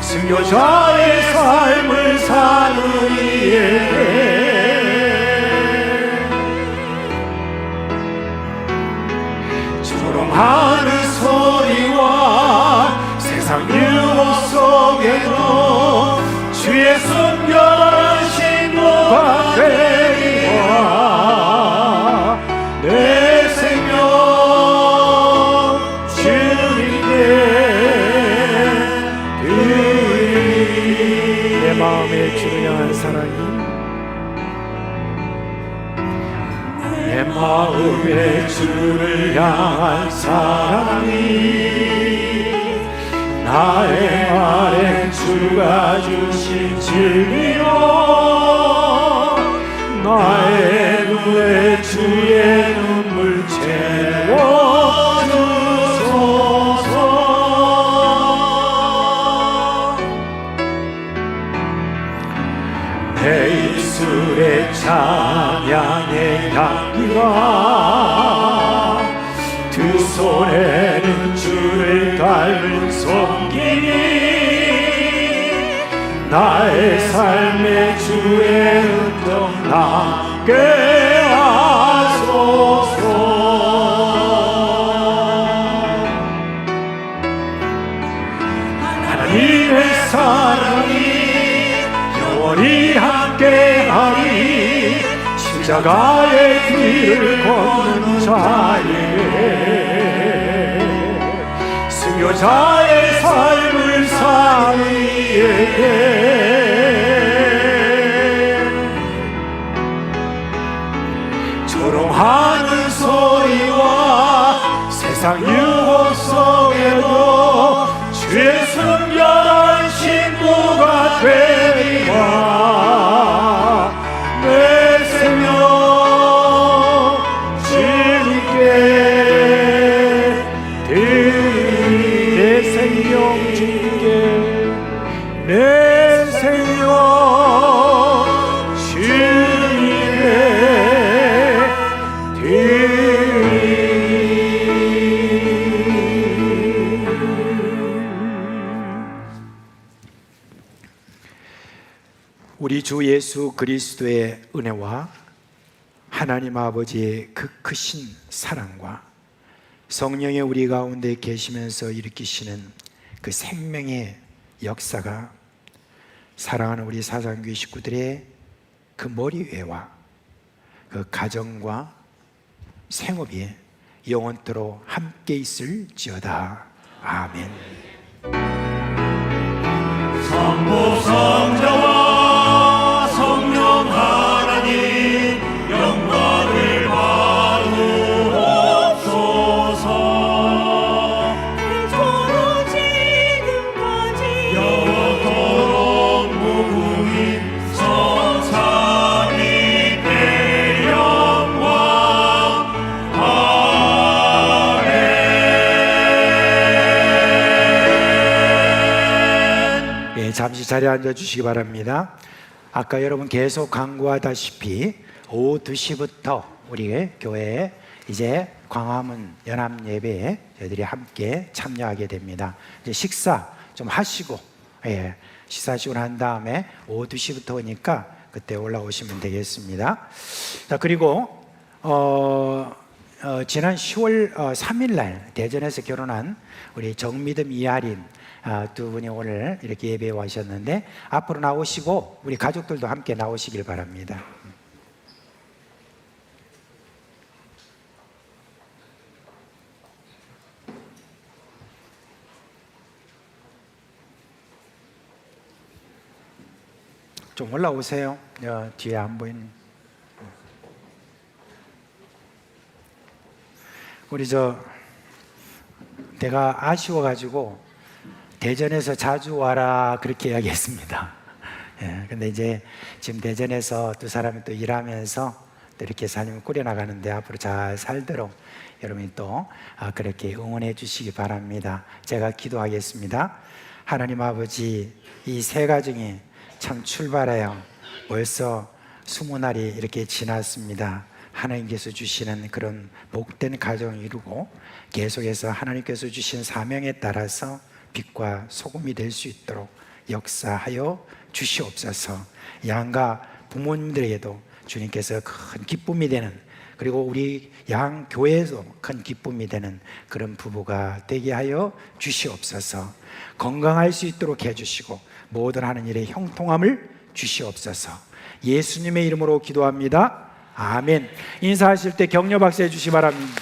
승려자의 삶을 사는 이에게 조롱하는 소리와 세상 유혹 속에도 주의 순결한 신부가 되리라 내 생명 내 마음에 주를 향한 사랑이 내 마음에 주를 향한 사랑이 나의 말에 주가 주신 진리요 나의 눈에 주의 눈물 채워주소서 내 입술에 찬양의 향기가 두 손에는 주를 닮은 손길이 나의 삶의 주의 흔적 남게 하소서 하나님의 사랑이 영원히 함께하리 십자가의 길을 걷는 자에게 승려자의 삶을 사는 이에게 조롱하는 소리와 세상 유혹 속에도 주의 순결한 신부가 되리라 내 생명 주님께 드리리 내 생명 주님께 내 생명 주님께 드리리 우리 주 예수 그리스도의 은혜와 하나님 아버지의 그 크신 사랑과 성령의 우리 가운데 계시면서 일으키시는 그 생명의 역사가 사랑하는 우리 사상교회 식구들의 그 머리 위에와 그 가정과 생업이 영원토록 함께 있을지어다. 아멘. 성부성자와 성령 하나님 영광을 받으옵소서. 대초로 지금까지 영원토록 무궁히 성삼위의 영광. 아멘. 예, 잠시 자리에 앉아 주시기 바랍니다. 아까 여러분 계속 강구하다시피 오후 2시부터 우리 교회에 이제 광화문 연합 예배에 저희들이 함께 참여하게 됩니다. 이제 식사 좀 하시고, 예, 식사하시고 난 다음에 오후 2시부터 오니까 그때 올라오시면 되겠습니다. 자, 그리고 지난 10월 3일 날 대전에서 결혼한 우리 정미듬 이하린 두 분이 오늘 이렇게 예배에 오셨는데 앞으로 나오시고 우리 가족들도 함께 나오시길 바랍니다. 좀 올라오세요. 뒤에 안 보이는. 우리 내가 아쉬워가지고 대전에서 자주 와라 그렇게 이야기했습니다. 예, 근데 이제 지금 대전에서 두 사람이 또 일하면서 또 이렇게 삶을 꾸려나가는데 앞으로 잘 살도록 여러분이 또 그렇게 응원해 주시기 바랍니다. 제가 기도하겠습니다. 하나님 아버지, 이 새 가정이 참 출발하여 벌써 20날이 이렇게 지났습니다. 하나님께서 주시는 그런 복된 가정을 이루고 계속해서 하나님께서 주신 사명에 따라서 빛과 소금이 될 수 있도록 역사하여 주시옵소서. 양가 부모님들에게도 주님께서 큰 기쁨이 되는, 그리고 우리 양 교회에서 큰 기쁨이 되는 그런 부부가 되게 하여 주시옵소서. 건강할 수 있도록 해주시고 모든 하는 일에 형통함을 주시옵소서. 예수님의 이름으로 기도합니다. 아멘. 인사하실 때 격려 박수 해주시기 바랍니다.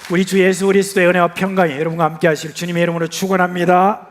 우리 주 예수 그리스도의 은혜와 평강이 여러분과 함께 하시길 주님의 이름으로 축원합니다.